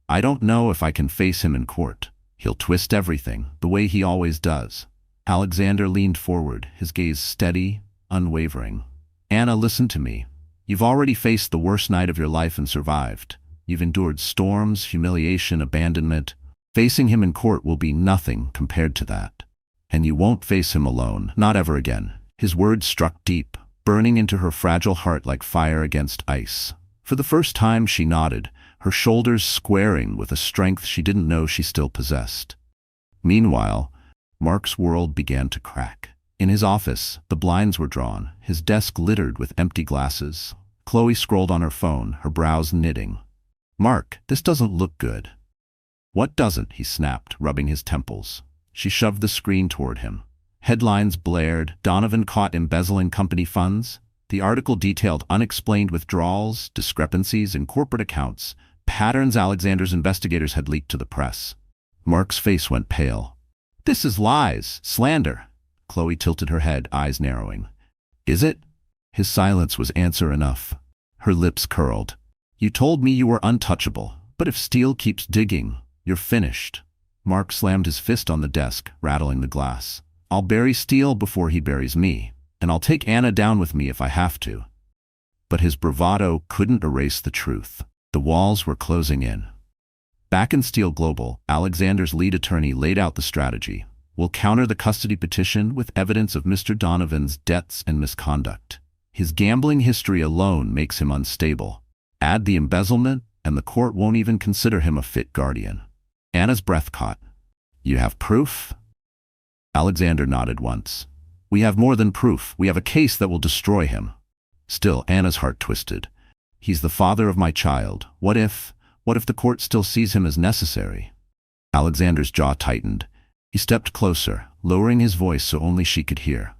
"I don't know if I can face him in court. He'll twist everything, the way he always does." Alexander leaned forward, his gaze steady, unwavering. "Anna, listen to me. You've already faced the worst night of your life and survived. You've endured storms, humiliation, abandonment. Facing him in court will be nothing compared to that. And you won't face him alone, not ever again." His words struck deep, burning into her fragile heart like fire against ice. For the first time she nodded, her shoulders squaring with a strength she didn't know she still possessed. Meanwhile, Mark's world began to crack. In his office, the blinds were drawn, his desk littered with empty glasses. Chloe scrolled on her phone, her brows knitting. "Mark, this doesn't look good." "What doesn't?" he snapped, rubbing his temples. She shoved the screen toward him. Headlines blared, "Donovan caught embezzling company funds." The article detailed unexplained withdrawals, discrepancies in corporate accounts, patterns Alexander's investigators had leaked to the press. Mark's face went pale. "This is lies, slander." Chloe tilted her head, eyes narrowing. "Is it?" His silence was answer enough. Her lips curled. "You told me you were untouchable, but if Steele keeps digging, you're finished." Mark slammed his fist on the desk, rattling the glass. "I'll bury Steele before he buries me, and I'll take Anna down with me if I have to." But his bravado couldn't erase the truth. The walls were closing in. Back in Steele Global, Alexander's lead attorney laid out the strategy. "We'll counter the custody petition with evidence of Mr. Donovan's debts and misconduct. His gambling history alone makes him unstable. Add the embezzlement, and the court won't even consider him a fit guardian." Anna's breath caught. "You have proof?" Alexander nodded once. "We have more than proof. We have a case that will destroy him." Still, Anna's heart twisted. "He's the father of my child. What if the court still sees him as necessary?" Alexander's jaw tightened. He stepped closer, lowering his voice so only she could hear.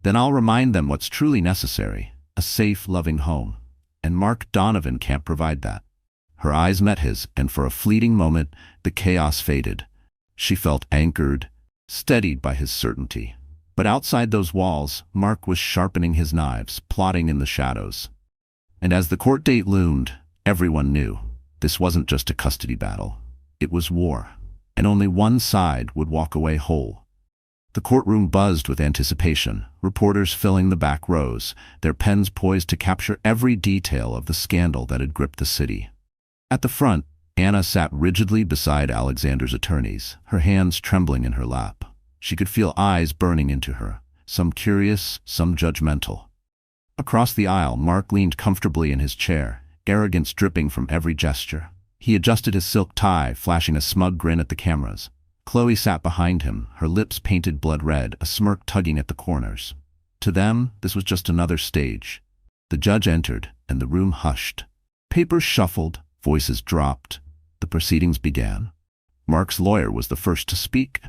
"Then I'll remind them what's truly necessary. A safe, loving home. And Mark Donovan can't provide that." Her eyes met his, and for a fleeting moment, the chaos faded. She felt anchored, steadied by his certainty. But outside those walls, Mark was sharpening his knives, plotting in the shadows. And as the court date loomed, everyone knew this wasn't just a custody battle. It was war, and only one side would walk away whole. The courtroom buzzed with anticipation, reporters filling the back rows, their pens poised to capture every detail of the scandal that had gripped the city. At the front, Anna sat rigidly beside Alexander's attorneys, her hands trembling in her lap. She could feel eyes burning into her, some curious, some judgmental. Across the aisle, Mark leaned comfortably in his chair, arrogance dripping from every gesture. He adjusted his silk tie, flashing a smug grin at the cameras. Chloe sat behind him, her lips painted blood red, a smirk tugging at the corners. To them, this was just another stage. The judge entered, and the room hushed. Papers shuffled, voices dropped. The proceedings began. Mark's lawyer was the first to speak.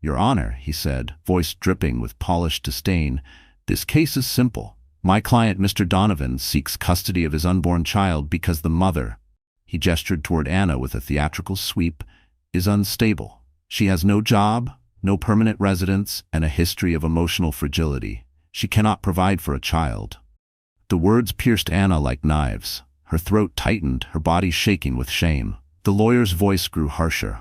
"Your Honor," he said, voice dripping with polished disdain, "this case is simple. My client, Mr. Donovan, seeks custody of his unborn child because the mother," he gestured toward Anna with a theatrical sweep, "is unstable. She has no job, no permanent residence, and a history of emotional fragility. She cannot provide for a child." The words pierced Anna like knives. Her throat tightened, her body shaking with shame. The lawyer's voice grew harsher.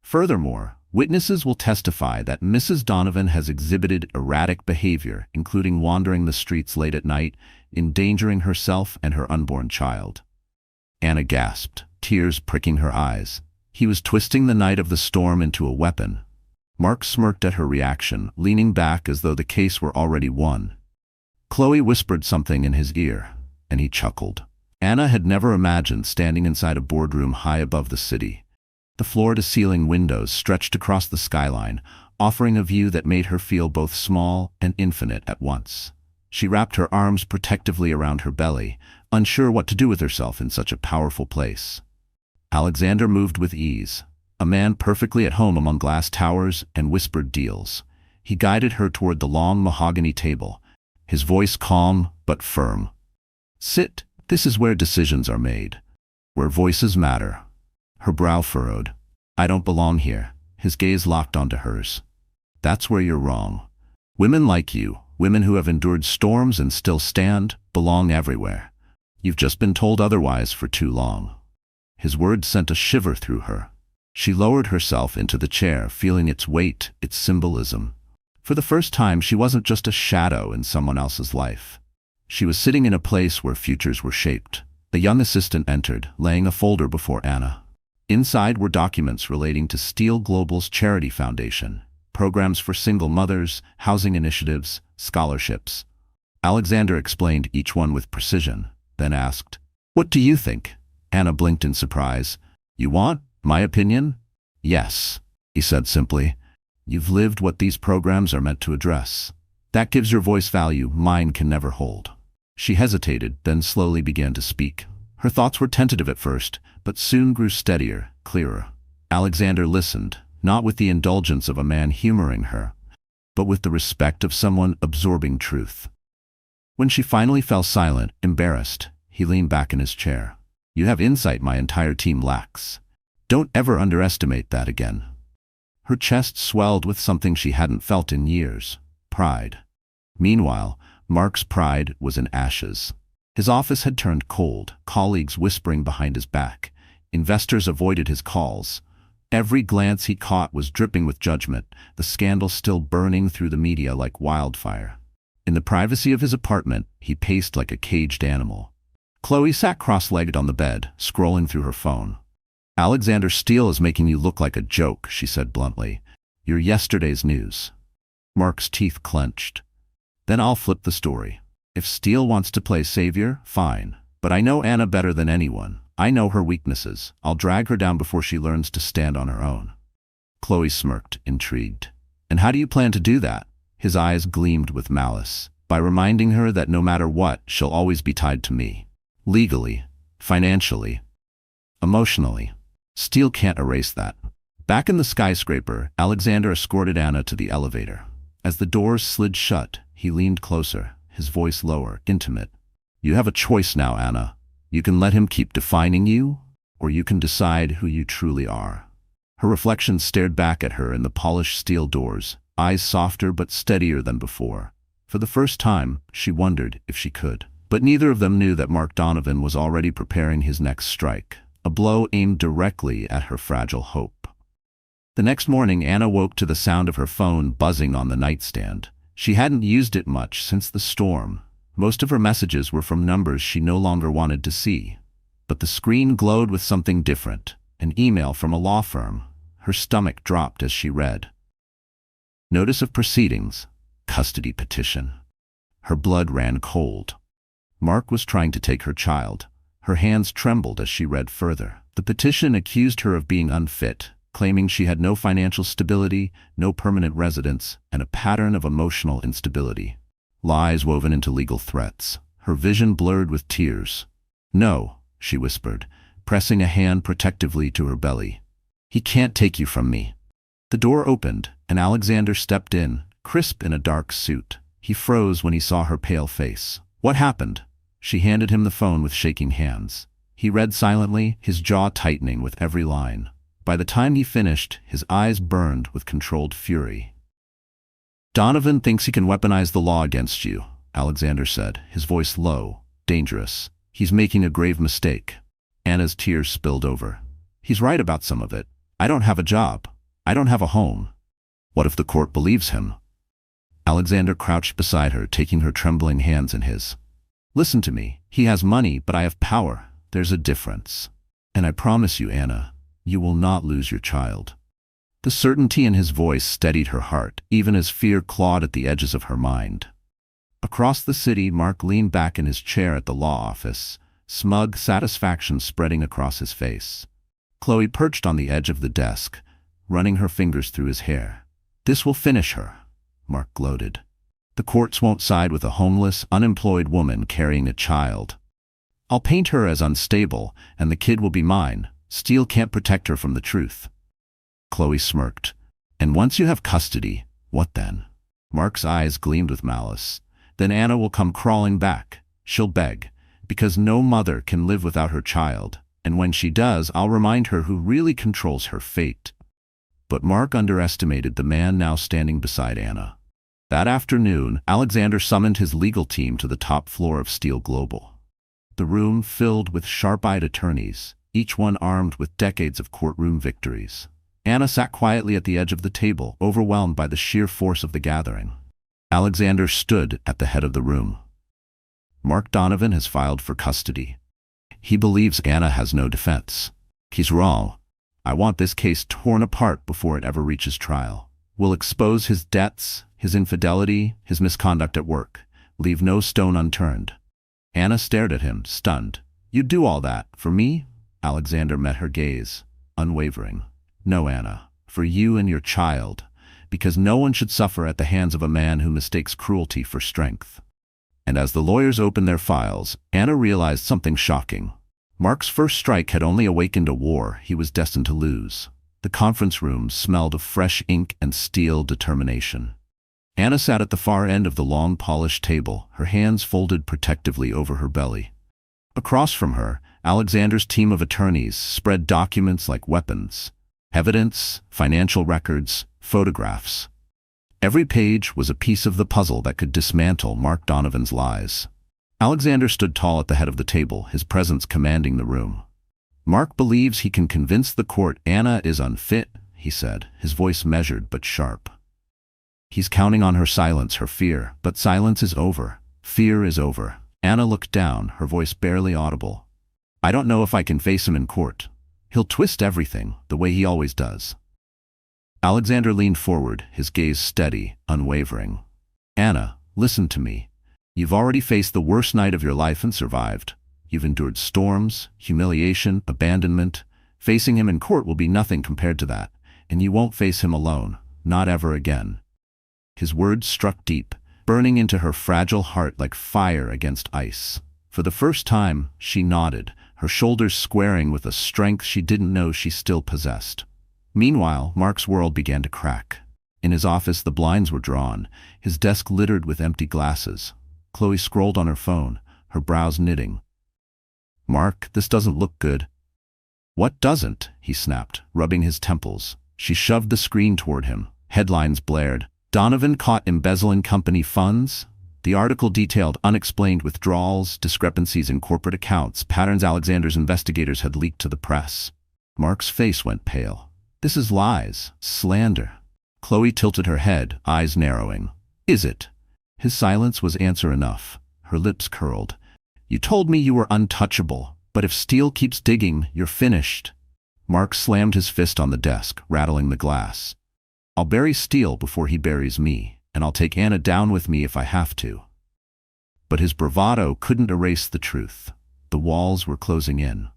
"Furthermore, witnesses will testify that Mrs. Donovan has exhibited erratic behavior, including wandering the streets late at night, endangering herself and her unborn child." Anna gasped, tears pricking her eyes. He was twisting the night of the storm into a weapon. Mark smirked at her reaction, leaning back as though the case were already won. Chloe whispered something in his ear, and he chuckled. Anna had never imagined standing inside a boardroom high above the city. The floor-to-ceiling windows stretched across the skyline, offering a view that made her feel both small and infinite at once. She wrapped her arms protectively around her belly, unsure what to do with herself in such a powerful place. Alexander moved with ease, a man perfectly at home among glass towers and whispered deals. He guided her toward the long mahogany table, his voice calm but firm. "Sit. This is where decisions are made, where voices matter." Her brow furrowed. "I don't belong here." His gaze locked onto hers. "That's where you're wrong. Women like you, women who have endured storms and still stand, belong everywhere. You've just been told otherwise for too long." His words sent a shiver through her. She lowered herself into the chair, feeling its weight, its symbolism. For the first time, she wasn't just a shadow in someone else's life. She was sitting in a place where futures were shaped. The young assistant entered, laying a folder before Anna. Inside were documents relating to Steel Global's charity foundation, programs for single mothers, housing initiatives, scholarships. Alexander explained each one with precision, then asked, "What do you think?" Anna blinked in surprise. "You want my opinion?" "Yes," he said simply. "You've lived what these programs are meant to address. That gives your voice value mine can never hold." She hesitated, then slowly began to speak. Her thoughts were tentative at first, but soon grew steadier, clearer. Alexander listened, not with the indulgence of a man humoring her, but with the respect of someone absorbing truth. When she finally fell silent, embarrassed, he leaned back in his chair. "You have insight my entire team lacks. Don't ever underestimate that again." Her chest swelled with something she hadn't felt in years: pride. Meanwhile, Mark's pride was in ashes. His office had turned cold, colleagues whispering behind his back. Investors avoided his calls. Every glance he caught was dripping with judgment, the scandal still burning through the media like wildfire. In the privacy of his apartment, he paced like a caged animal. Chloe sat cross-legged on the bed, scrolling through her phone. "Alexander Steele is making you look like a joke," she said bluntly. "You're yesterday's news." Mark's teeth clenched. "Then I'll flip the story. If Steele wants to play savior, fine. But I know Anna better than anyone. I know her weaknesses. I'll drag her down before she learns to stand on her own." Chloe smirked, intrigued. "And how do you plan to do that?" His eyes gleamed with malice. "By reminding her that no matter what, she'll always be tied to me. Legally, financially, emotionally. Steele can't erase that." Back in the skyscraper, Alexander escorted Anna to the elevator. As the doors slid shut, he leaned closer, his voice lower, intimate. "You have a choice now, Anna. You can let him keep defining you, or you can decide who you truly are." Her reflection stared back at her in the polished steel doors, eyes softer but steadier than before. For the first time, she wondered if she could. But neither of them knew that Mark Donovan was already preparing his next strike, a blow aimed directly at her fragile hope. The next morning, Anna woke to the sound of her phone buzzing on the nightstand. She hadn't used it much since the storm. Most of her messages were from numbers she no longer wanted to see. But the screen glowed with something different, an email from a law firm. Her stomach dropped as she read. Notice of proceedings, custody petition. Her blood ran cold. Mark was trying to take her child. Her hands trembled as she read further. The petition accused her of being unfit, claiming she had no financial stability, no permanent residence, and a pattern of emotional instability. Lies woven into legal threats. Her vision blurred with tears. "No," she whispered, pressing a hand protectively to her belly. "He can't take you from me." The door opened, and Alexander stepped in, crisp in a dark suit. He froze when he saw her pale face. "What happened?" She handed him the phone with shaking hands. He read silently, his jaw tightening with every line. By the time he finished, his eyes burned with controlled fury. "Donovan thinks he can weaponize the law against you," Alexander said, his voice low, dangerous. "He's making a grave mistake." Anna's tears spilled over. "He's right about some of it. I don't have a job. I don't have a home." "What if the court believes him?" Alexander crouched beside her, taking her trembling hands in his. "Listen to me. He has money, but I have power. There's a difference. And I promise you, Anna, you will not lose your child." The certainty in his voice steadied her heart, even as fear clawed at the edges of her mind. Across the city, Mark leaned back in his chair at the law office, smug satisfaction spreading across his face. Chloe perched on the edge of the desk, running her fingers through his hair. "This will finish her," Mark gloated. "The courts won't side with a homeless, unemployed woman carrying a child. I'll paint her as unstable, and the kid will be mine. Steel can't protect her from the truth." Chloe smirked. "And once you have custody, what then?" Mark's eyes gleamed with malice. "Then Anna will come crawling back. She'll beg, because no mother can live without her child, and when she does, I'll remind her who really controls her fate." But Mark underestimated the man now standing beside Anna. That afternoon, Alexander summoned his legal team to the top floor of Steel Global. The room filled with sharp-eyed attorneys, each one armed with decades of courtroom victories. Anna sat quietly at the edge of the table, overwhelmed by the sheer force of the gathering. Alexander stood at the head of the room. "Mark Donovan has filed for custody. He believes Anna has no defense. He's wrong. I want this case torn apart before it ever reaches trial. We'll expose his debts, his infidelity, his misconduct at work. Leave no stone unturned." Anna stared at him, stunned. "You'd do all that for me?" Alexander met her gaze, unwavering. "No, Anna, for you and your child, because no one should suffer at the hands of a man who mistakes cruelty for strength." And as the lawyers opened their files, Anna realized something shocking. Mark's first strike had only awakened a war he was destined to lose. The conference room smelled of fresh ink and steel determination. Anna sat at the far end of the long polished table, her hands folded protectively over her belly. Across from her, Alexander's team of attorneys spread documents like weapons. Evidence, financial records, photographs. Every page was a piece of the puzzle that could dismantle Mark Donovan's lies. Alexander stood tall at the head of the table, his presence commanding the room. "Mark believes he can convince the court Anna is unfit," he said, his voice measured but sharp. "He's counting on her silence, her fear, but silence is over. Fear is over." Anna looked down, her voice barely audible. "I don't know if I can face him in court. He'll twist everything, the way he always does." Alexander leaned forward, his gaze steady, unwavering. "Anna, listen to me. You've already faced the worst night of your life and survived. You've endured storms, humiliation, abandonment. Facing him in court will be nothing compared to that, and you won't face him alone, not ever again." His words struck deep, burning into her fragile heart like fire against ice. For the first time, she nodded, her shoulders squaring with a strength she didn't know she still possessed. Meanwhile, Mark's world began to crack. In his office, the blinds were drawn, his desk littered with empty glasses. Chloe scrolled on her phone, her brows knitting. "Mark, this doesn't look good." "What doesn't?" he snapped, rubbing his temples. She shoved the screen toward him. Headlines blared. "Donovan caught embezzling company funds?" The article detailed unexplained withdrawals, discrepancies in corporate accounts, patterns Alexander's investigators had leaked to the press. Mark's face went pale. This is lies, slander. Chloe tilted her head, eyes narrowing. Is it? His silence was answer enough. Her lips curled. You told me you were untouchable, but if Steele keeps digging, you're finished. Mark slammed his fist on the desk, rattling the glass. I'll bury Steele before he buries me, and I'll take Anna down with me if I have to. But his bravado couldn't erase the truth. The walls were closing in.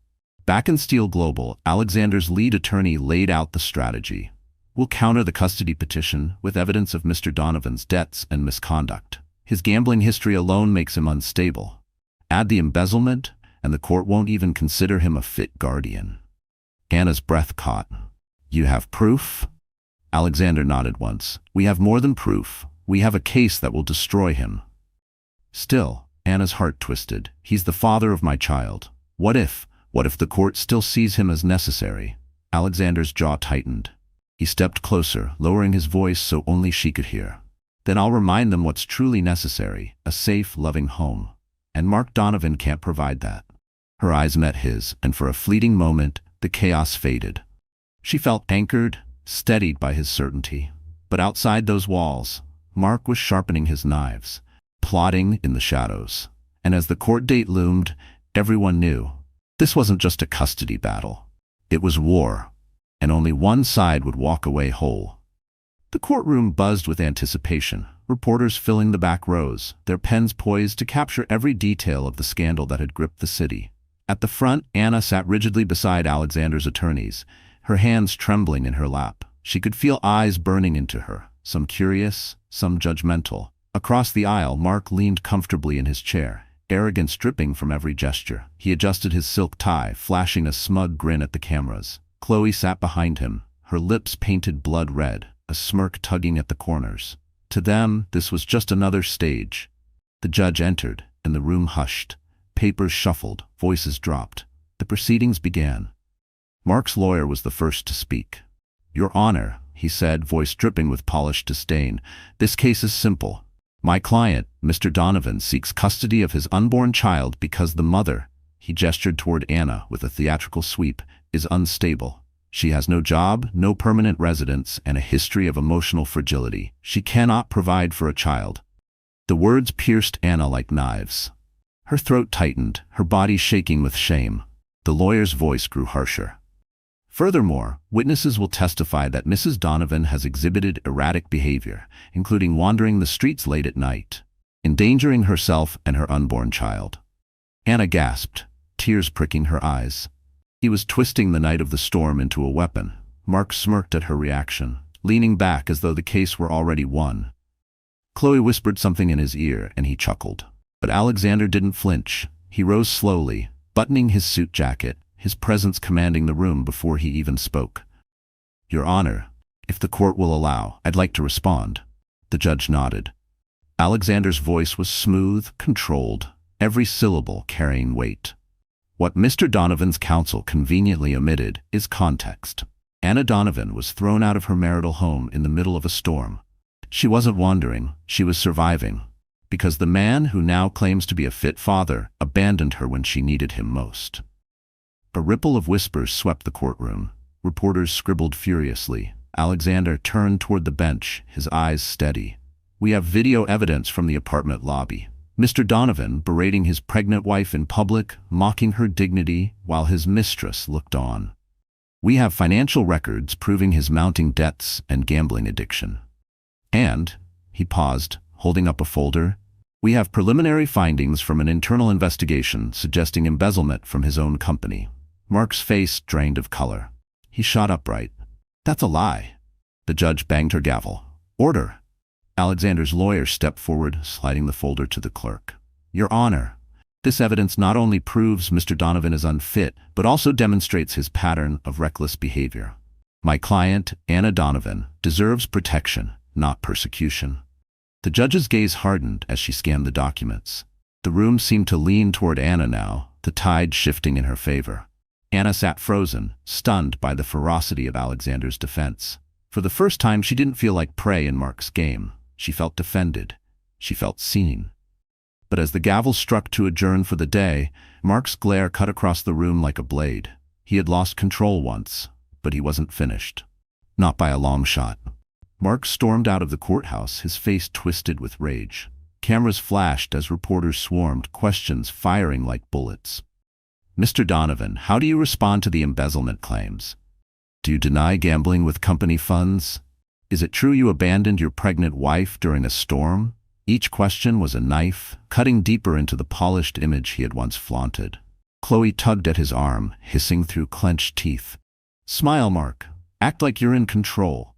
Back in Steele Global, Alexander's lead attorney laid out the strategy. We'll counter the custody petition with evidence of Mr. Donovan's debts and misconduct. His gambling history alone makes him unstable. Add the embezzlement, and the court won't even consider him a fit guardian. Anna's breath caught. You have proof? Alexander nodded once. We have more than proof. We have a case that will destroy him. Still, Anna's heart twisted. He's the father of my child. What if the court still sees him as necessary? Alexander's jaw tightened. He stepped closer, lowering his voice so only she could hear. Then I'll remind them what's truly necessary, a safe, loving home. And Mark Donovan can't provide that. Her eyes met his, and for a fleeting moment, the chaos faded. She felt anchored, steadied by his certainty. But outside those walls, Mark was sharpening his knives, plotting in the shadows. And as the court date loomed, everyone knew this wasn't just a custody battle. It was war, and only one side would walk away whole. The courtroom buzzed with anticipation, reporters filling the back rows, their pens poised to capture every detail of the scandal that had gripped the city. At the front, Anna sat rigidly beside Alexander's attorneys, her hands trembling in her lap. She could feel eyes burning into her, some curious, some judgmental. Across the aisle, Mark leaned comfortably in his chair, arrogance dripping from every gesture. He adjusted his silk tie, flashing a smug grin at the cameras. Chloe sat behind him, her lips painted blood red, a smirk tugging at the corners. To them, this was just another stage. The judge entered, and the room hushed. Papers shuffled, voices dropped. The proceedings began. Mark's lawyer was the first to speak. Your Honor, he said, voice dripping with polished disdain, this case is simple. My client, Mr. Donovan, seeks custody of his unborn child because the mother, he gestured toward Anna with a theatrical sweep, is unstable. She has no job, no permanent residence, and a history of emotional fragility. She cannot provide for a child. The words pierced Anna like knives. Her throat tightened, her body shaking with shame. The lawyer's voice grew harsher. Furthermore, witnesses will testify that Mrs. Donovan has exhibited erratic behavior, including wandering the streets late at night, endangering herself and her unborn child. Anna gasped, tears pricking her eyes. He was twisting the night of the storm into a weapon. Mark smirked at her reaction, leaning back as though the case were already won. Chloe whispered something in his ear, and he chuckled. But Alexander didn't flinch. He rose slowly, buttoning his suit jacket, his presence commanding the room before he even spoke. Your Honor, if the court will allow, I'd like to respond. The judge nodded. Alexander's voice was smooth, controlled, every syllable carrying weight. What Mr. Donovan's counsel conveniently omitted is context. Anna Donovan was thrown out of her marital home in the middle of a storm. She wasn't wandering, she was surviving, because the man who now claims to be a fit father abandoned her when she needed him most. A ripple of whispers swept the courtroom. Reporters scribbled furiously. Alexander turned toward the bench, his eyes steady. We have video evidence from the apartment lobby. Mr. Donovan berating his pregnant wife in public, mocking her dignity while his mistress looked on. We have financial records proving his mounting debts and gambling addiction. And, he paused, holding up a folder, we have preliminary findings from an internal investigation suggesting embezzlement from his own company. Mark's face drained of color. He shot upright. That's a lie. The judge banged her gavel. Order. Alexander's lawyer stepped forward, sliding the folder to the clerk. Your Honor, this evidence not only proves Mr. Donovan is unfit, but also demonstrates his pattern of reckless behavior. My client, Anna Donovan, deserves protection, not persecution. The judge's gaze hardened as she scanned the documents. The room seemed to lean toward Anna now, the tide shifting in her favor. Anna sat frozen, stunned by the ferocity of Alexander's defense. For the first time, she didn't feel like prey in Mark's game. She felt defended. She felt seen. But as the gavel struck to adjourn for the day, Mark's glare cut across the room like a blade. He had lost control once, but he wasn't finished. Not by a long shot. Mark stormed out of the courthouse, his face twisted with rage. Cameras flashed as reporters swarmed, questions firing like bullets. Mr. Donovan, how do you respond to the embezzlement claims? Do you deny gambling with company funds? Is it true you abandoned your pregnant wife during a storm? Each question was a knife, cutting deeper into the polished image he had once flaunted. Chloe tugged at his arm, hissing through clenched teeth. Smile, Mark. Act like you're in control.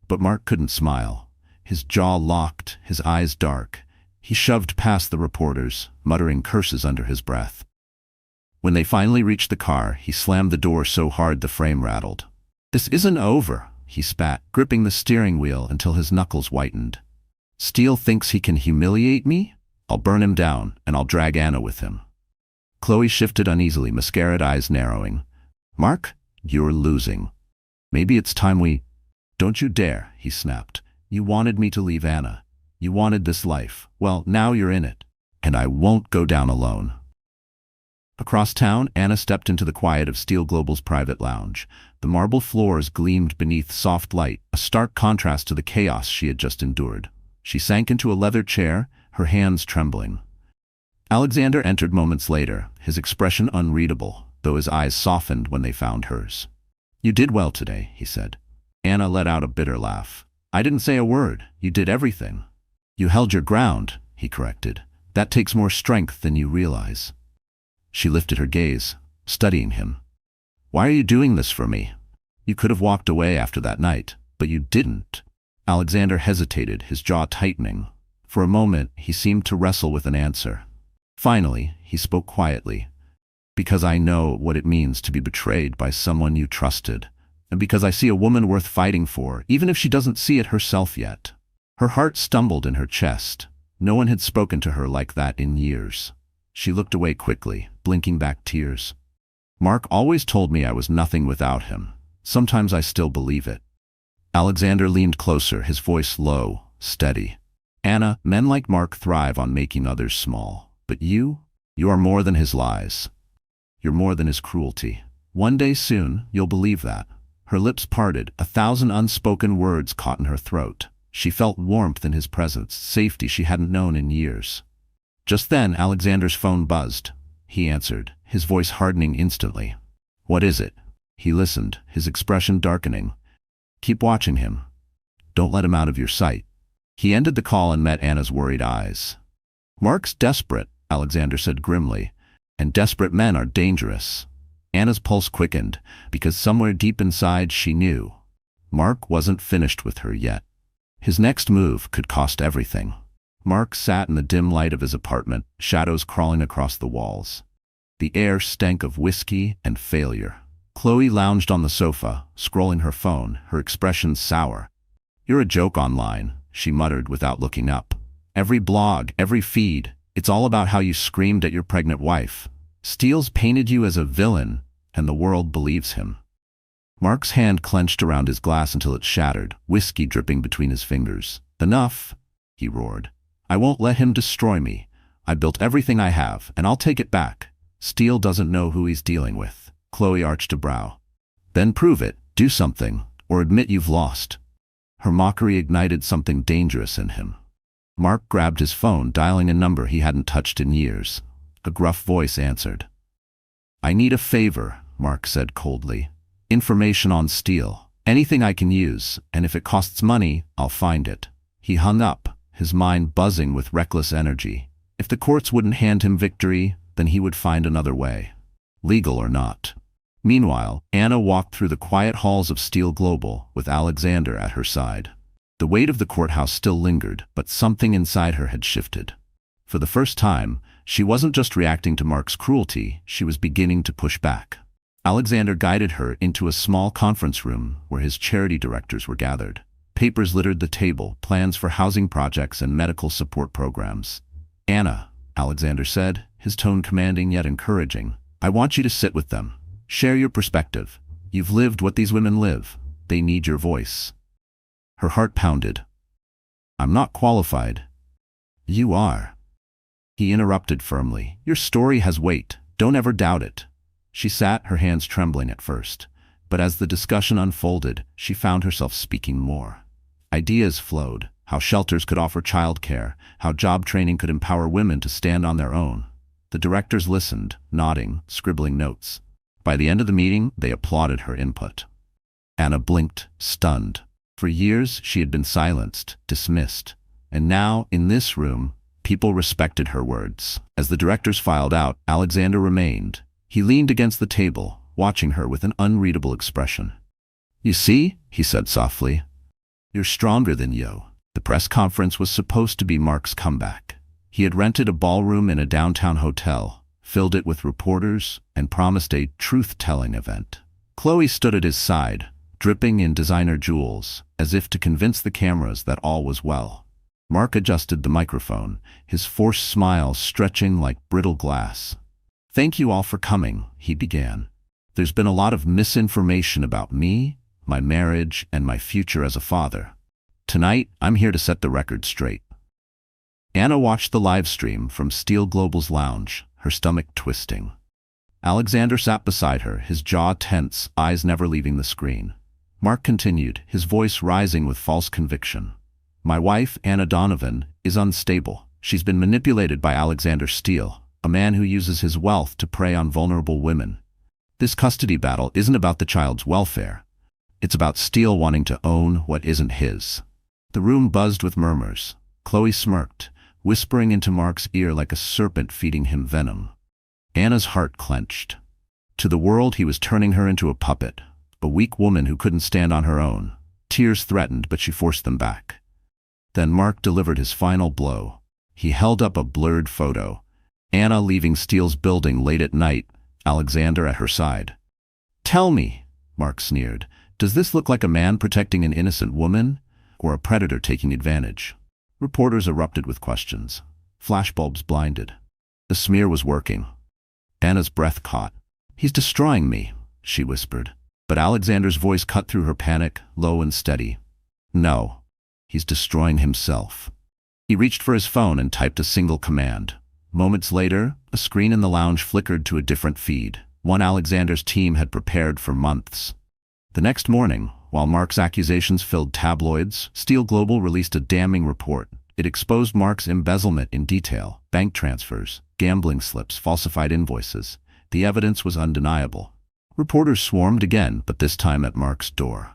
But Mark couldn't smile. His jaw locked, his eyes dark. He shoved past the reporters, muttering curses under his breath. When they finally reached the car, he slammed the door so hard the frame rattled. This isn't over, he spat, gripping the steering wheel until his knuckles whitened. Steele thinks he can humiliate me? I'll burn him down, and I'll drag Anna with him. Chloe shifted uneasily, mascaraed eyes narrowing. Mark, you're losing. Maybe it's time we— Don't you dare, he snapped. You wanted me to leave Anna. You wanted this life. Well, now you're in it. And I won't go down alone. Across town, Anna stepped into the quiet of Steel Global's private lounge. The marble floors gleamed beneath soft light, a stark contrast to the chaos she had just endured. She sank into a leather chair, her hands trembling. Alexander entered moments later, his expression unreadable, though his eyes softened when they found hers. You did well today, he said. Anna let out a bitter laugh. I didn't say a word. You did everything. You held your ground, he corrected. That takes more strength than you realize. She lifted her gaze, studying him. Why are you doing this for me? You could have walked away after that night, but you didn't. Alexander hesitated, his jaw tightening. For a moment, he seemed to wrestle with an answer. Finally, he spoke quietly. Because I know what it means to be betrayed by someone you trusted, and because I see a woman worth fighting for, even if she doesn't see it herself yet. Her heart stumbled in her chest. No one had spoken to her like that in years. She looked away quickly, blinking back tears. Mark always told me I was nothing without him. Sometimes I still believe it. Alexander leaned closer, his voice low, steady. Anna, men like Mark thrive on making others small. But you are more than his lies. You're more than his cruelty. One day soon, you'll believe that. Her lips parted, 1,000 unspoken words caught in her throat. She felt warmth in his presence, safety she hadn't known in years. Just then, Alexander's phone buzzed. He answered, his voice hardening instantly. What is it? He listened, his expression darkening. Keep watching him. Don't let him out of your sight. He ended the call and met Anna's worried eyes. Mark's desperate, Alexander said grimly, and desperate men are dangerous. Anna's pulse quickened, because somewhere deep inside she knew. Mark wasn't finished with her yet. His next move could cost everything. Mark sat in the dim light of his apartment, shadows crawling across the walls. The air stank of whiskey and failure. Chloe lounged on the sofa, scrolling her phone, her expression sour. You're a joke online, she muttered without looking up. Every blog, every feed, it's all about how you screamed at your pregnant wife. Steele's painted you as a villain, and the world believes him. Mark's hand clenched around his glass until it shattered, whiskey dripping between his fingers. Enough, he roared. I won't let him destroy me. I built everything I have, and I'll take it back. Steele doesn't know who he's dealing with. Chloe arched a brow. Then prove it, do something, or admit you've lost. Her mockery ignited something dangerous in him. Mark grabbed his phone, dialing a number he hadn't touched in years. A gruff voice answered. I need a favor, Mark said coldly. Information on Steele. Anything I can use, and if it costs money, I'll find it. He hung up, his mind buzzing with reckless energy. If the courts wouldn't hand him victory, then he would find another way. Legal or not. Meanwhile, Anna walked through the quiet halls of Steel Global with Alexander at her side. The weight of the courthouse still lingered, but something inside her had shifted. For the first time, she wasn't just reacting to Mark's cruelty, she was beginning to push back. Alexander guided her into a small conference room where his charity directors were gathered. Papers littered the table, plans for housing projects and medical support programs. Anna, Alexander said, his tone commanding yet encouraging, I want you to sit with them. Share your perspective. You've lived what these women live. They need your voice. Her heart pounded. I'm not qualified. You are. He interrupted firmly. Your story has weight. Don't ever doubt it. She sat, her hands trembling at first. But as the discussion unfolded, she found herself speaking more. Ideas flowed: how shelters could offer childcare, how job training could empower women to stand on their own. The directors listened, nodding, scribbling notes. By the end of the meeting, they applauded her input. Anna blinked, stunned. For years, she had been silenced, dismissed. And now, in this room, people respected her words. As the directors filed out, Alexander remained. He leaned against the table, watching her with an unreadable expression. "You see," he said softly, "you're stronger than you." The press conference was supposed to be Mark's comeback. He had rented a ballroom in a downtown hotel, filled it with reporters, and promised a truth-telling event. Chloe stood at his side, dripping in designer jewels, as if to convince the cameras that all was well. Mark adjusted the microphone, his forced smile stretching like brittle glass. "Thank you all for coming," he began. "There's been a lot of misinformation about me, my marriage, and my future as a father. Tonight, I'm here to set the record straight." Anna watched the live stream from Steel Global's lounge, her stomach twisting. Alexander sat beside her, his jaw tense, eyes never leaving the screen. Mark continued, his voice rising with false conviction. "My wife, Anna Donovan, is unstable. She's been manipulated by Alexander Steele, a man who uses his wealth to prey on vulnerable women. This custody battle isn't about the child's welfare. It's about Steele wanting to own what isn't his." The room buzzed with murmurs. Chloe smirked, whispering into Mark's ear like a serpent feeding him venom. Anna's heart clenched. To the world, he was turning her into a puppet, a weak woman who couldn't stand on her own. Tears threatened, but she forced them back. Then Mark delivered his final blow. He held up a blurred photo. Anna leaving Steele's building late at night, Alexander at her side. "Tell me," Mark sneered, "does this look like a man protecting an innocent woman, or a predator taking advantage?" Reporters erupted with questions. Flashbulbs blinded. The smear was working. Anna's breath caught. "He's destroying me," she whispered. But Alexander's voice cut through her panic, low and steady. "No, he's destroying himself." He reached for his phone and typed a single command. Moments later, a screen in the lounge flickered to a different feed, one Alexander's team had prepared for months. The next morning, while Mark's accusations filled tabloids, Steel Global released a damning report. It exposed Mark's embezzlement in detail: bank transfers, gambling slips, falsified invoices. The evidence was undeniable. Reporters swarmed again, but this time at Mark's door.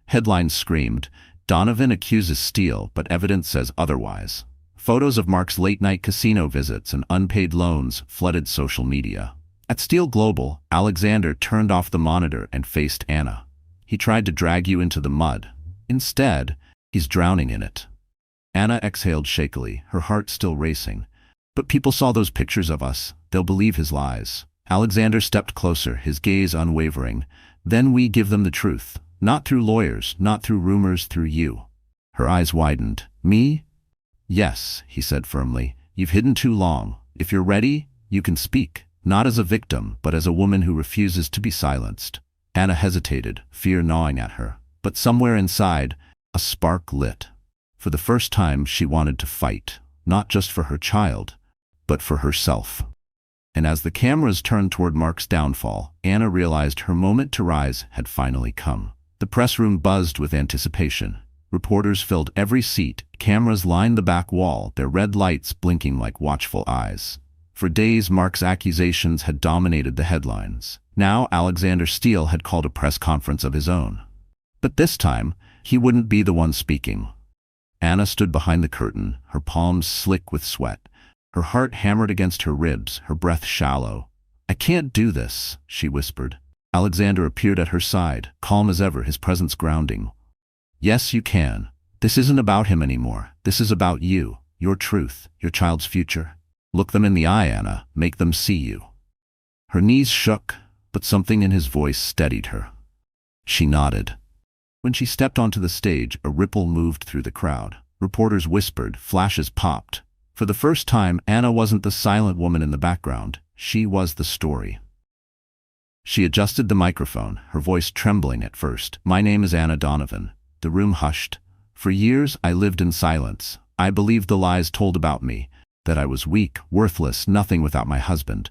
Headlines screamed, "Donovan accuses Steele, but evidence says otherwise." Photos of Mark's late-night casino visits and unpaid loans flooded social media. At Steel Global, Alexander turned off the monitor and faced Anna. "He tried to drag you into the mud. Instead, he's drowning in it." Anna exhaled shakily, her heart still racing. "But people saw those pictures of us. They'll believe his lies." Alexander stepped closer, his gaze unwavering. "Then we give them the truth. Not through lawyers, not through rumors, through you." Her eyes widened. "Me?" "Yes," he said firmly. "You've hidden too long. If you're ready, you can speak. Not as a victim, but as a woman who refuses to be silenced." Anna hesitated, fear gnawing at her. But somewhere inside, a spark lit. For the first time, she wanted to fight, not just for her child, but for herself. And as the cameras turned toward Mark's downfall, Anna realized her moment to rise had finally come. The press room buzzed with anticipation. Reporters filled every seat, cameras lined the back wall, their red lights blinking like watchful eyes. For days, Mark's accusations had dominated the headlines. Now Alexander Steele had called a press conference of his own. But this time, he wouldn't be the one speaking. Anna stood behind the curtain, her palms slick with sweat. Her heart hammered against her ribs, her breath shallow. "I can't do this," she whispered. Alexander appeared at her side, calm as ever, his presence grounding. "Yes, you can. This isn't about him anymore. This is about you, your truth, your child's future. Look them in the eye, Anna. Make them see you." Her knees shook, but something in his voice steadied her. She nodded. When she stepped onto the stage, a ripple moved through the crowd. Reporters whispered, flashes popped. For the first time, Anna wasn't the silent woman in the background. She was the story. She adjusted the microphone, her voice trembling at first. "My name is Anna Donovan." The room hushed. "For years, I lived in silence. I believed the lies told about me, that I was weak, worthless, nothing without my husband.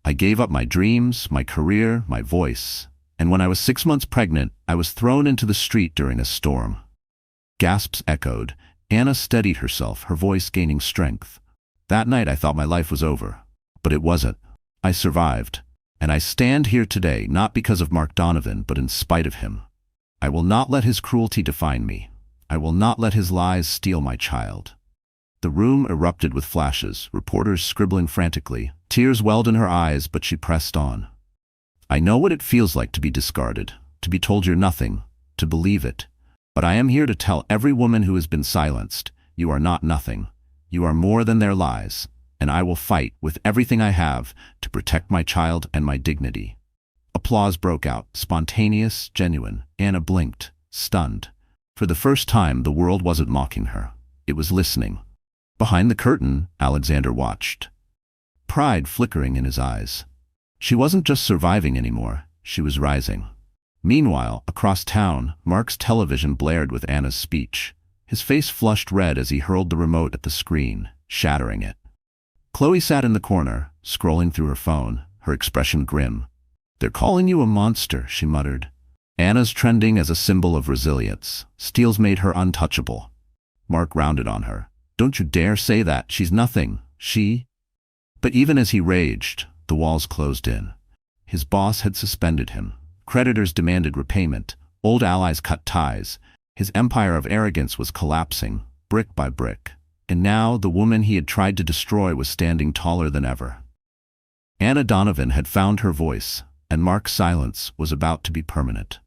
I gave up my dreams, my career, my voice. And when I was 6 months pregnant, I was thrown into the street during a storm." Gasps echoed. Anna steadied herself, her voice gaining strength. "That night I thought my life was over. But it wasn't. I survived. And I stand here today not because of Mark Donovan, but in spite of him. I will not let his cruelty define me. I will not let his lies steal my child." The room erupted with flashes, reporters scribbling frantically. Tears welled in her eyes, but she pressed on. "I know what it feels like to be discarded, to be told you're nothing, to believe it. But I am here to tell every woman who has been silenced, you are not nothing. You are more than their lies, and I will fight with everything I have to protect my child and my dignity." Applause broke out, spontaneous, genuine. Anna blinked, stunned. For the first time, the world wasn't mocking her. It was listening. Behind the curtain, Alexander watched, pride flickering in his eyes. She wasn't just surviving anymore, she was rising. Meanwhile, across town, Mark's television blared with Anna's speech. His face flushed red as he hurled the remote at the screen, shattering it. Chloe sat in the corner, scrolling through her phone, her expression grim. "They're calling you a monster," she muttered. Anna's trending as a symbol of resilience. Steele's made her untouchable. Mark rounded on her. "Don't you dare say that. She's nothing. She—" But even as he raged, the walls closed in. His boss had suspended him. Creditors demanded repayment. Old allies cut ties. His empire of arrogance was collapsing, brick by brick. And now the woman he had tried to destroy was standing taller than ever. Anna Donovan had found her voice, and Mark's silence was about to be permanent.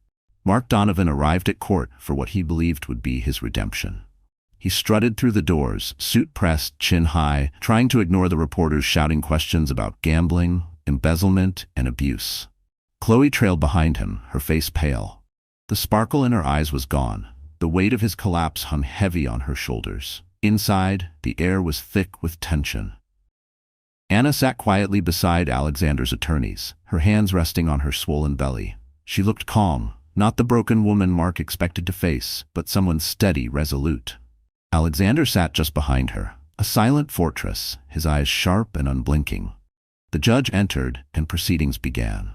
Mark Donovan arrived at court for what he believed would be his redemption. He strutted through the doors, suit pressed, chin high, trying to ignore the reporters shouting questions about gambling, embezzlement, and abuse. Chloe trailed behind him, her face pale. The sparkle in her eyes was gone. The weight of his collapse hung heavy on her shoulders. Inside, the air was thick with tension. Anna sat quietly beside Alexander's attorneys, her hands resting on her swollen belly. She looked calm, not the broken woman Mark expected to face, but someone steady, resolute. Alexander sat just behind her, a silent fortress, his eyes sharp and unblinking. The judge entered, and proceedings began.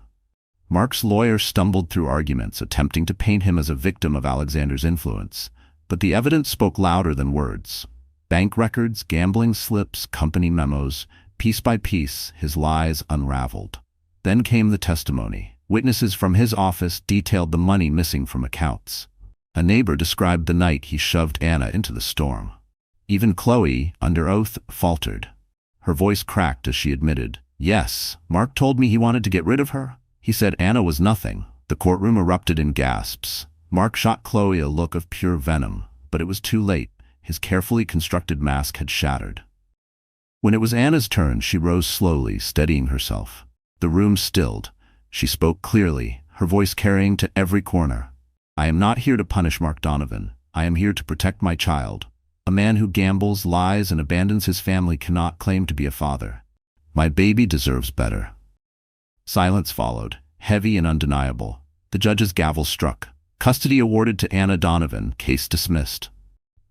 Mark's lawyer stumbled through arguments, attempting to paint him as a victim of Alexander's influence, but the evidence spoke louder than words. Bank records, gambling slips, company memos, piece by piece, his lies unraveled. Then came the testimony. Witnesses from his office detailed the money missing from accounts. A neighbor described the night he shoved Anna into the storm. Even Chloe, under oath, faltered. Her voice cracked as she admitted, "Yes, Mark told me he wanted to get rid of her. He said Anna was nothing." The courtroom erupted in gasps. Mark shot Chloe a look of pure venom, but it was too late. His carefully constructed mask had shattered. When it was Anna's turn, she rose slowly, steadying herself. The room stilled. She spoke clearly, her voice carrying to every corner. "I am not here to punish Mark Donovan. I am here to protect my child. A man who gambles, lies, and abandons his family cannot claim to be a father. My baby deserves better." Silence followed, heavy and undeniable. The judge's gavel struck. Custody awarded to Anna Donovan, case dismissed.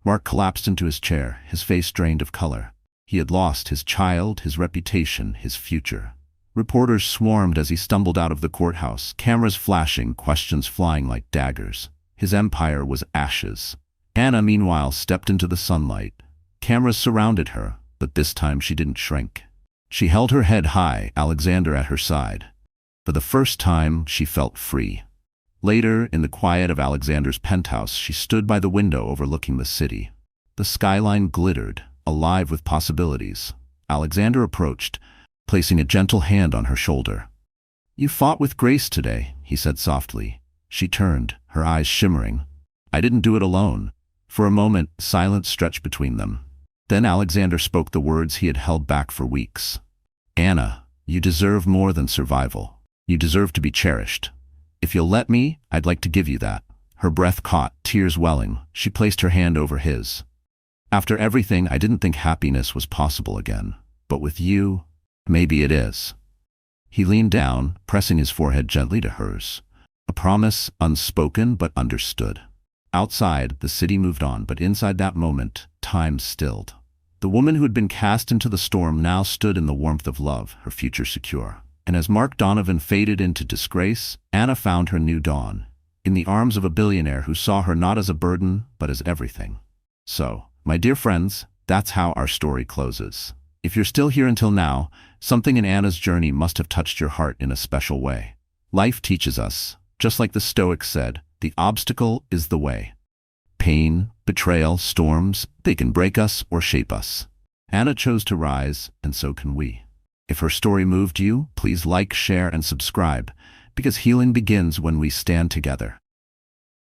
Mark collapsed into his chair, his face drained of color. He had lost his child, his reputation, his future. Reporters swarmed as he stumbled out of the courthouse, cameras flashing, questions flying like daggers. His empire was ashes. Anna, meanwhile, stepped into the sunlight. Cameras surrounded her, but this time she didn't shrink. She held her head high, Alexander at her side. For the first time, she felt free. Later, in the quiet of Alexander's penthouse, she stood by the window overlooking the city. The skyline glittered, alive with possibilities. Alexander approached, placing a gentle hand on her shoulder. "You fought with grace today," he said softly. She turned, her eyes shimmering. "I didn't do it alone." For a moment, silence stretched between them. Then Alexander spoke the words he had held back for weeks. "Anna, you deserve more than survival. You deserve to be cherished. If you'll let me, I'd like to give you that." Her breath caught, tears welling. She placed her hand over his. "After everything, I didn't think happiness was possible again. But with you, maybe it is." He leaned down, pressing his forehead gently to hers. A promise, unspoken but understood. Outside, the city moved on, but inside that moment, time stilled. The woman who had been cast into the storm now stood in the warmth of love, her future secure. And as Mark Donovan faded into disgrace, Anna found her new dawn, in the arms of a billionaire who saw her not as a burden, but as everything. So, my dear friends, that's how our story closes. If you're still here until now, something in Anna's journey must have touched your heart in a special way. Life teaches us, just like the Stoics said, the obstacle is the way. Pain, betrayal, storms, they can break us or shape us. Anna chose to rise, and so can we. If her story moved you, please like, share, and subscribe, because healing begins when we stand together.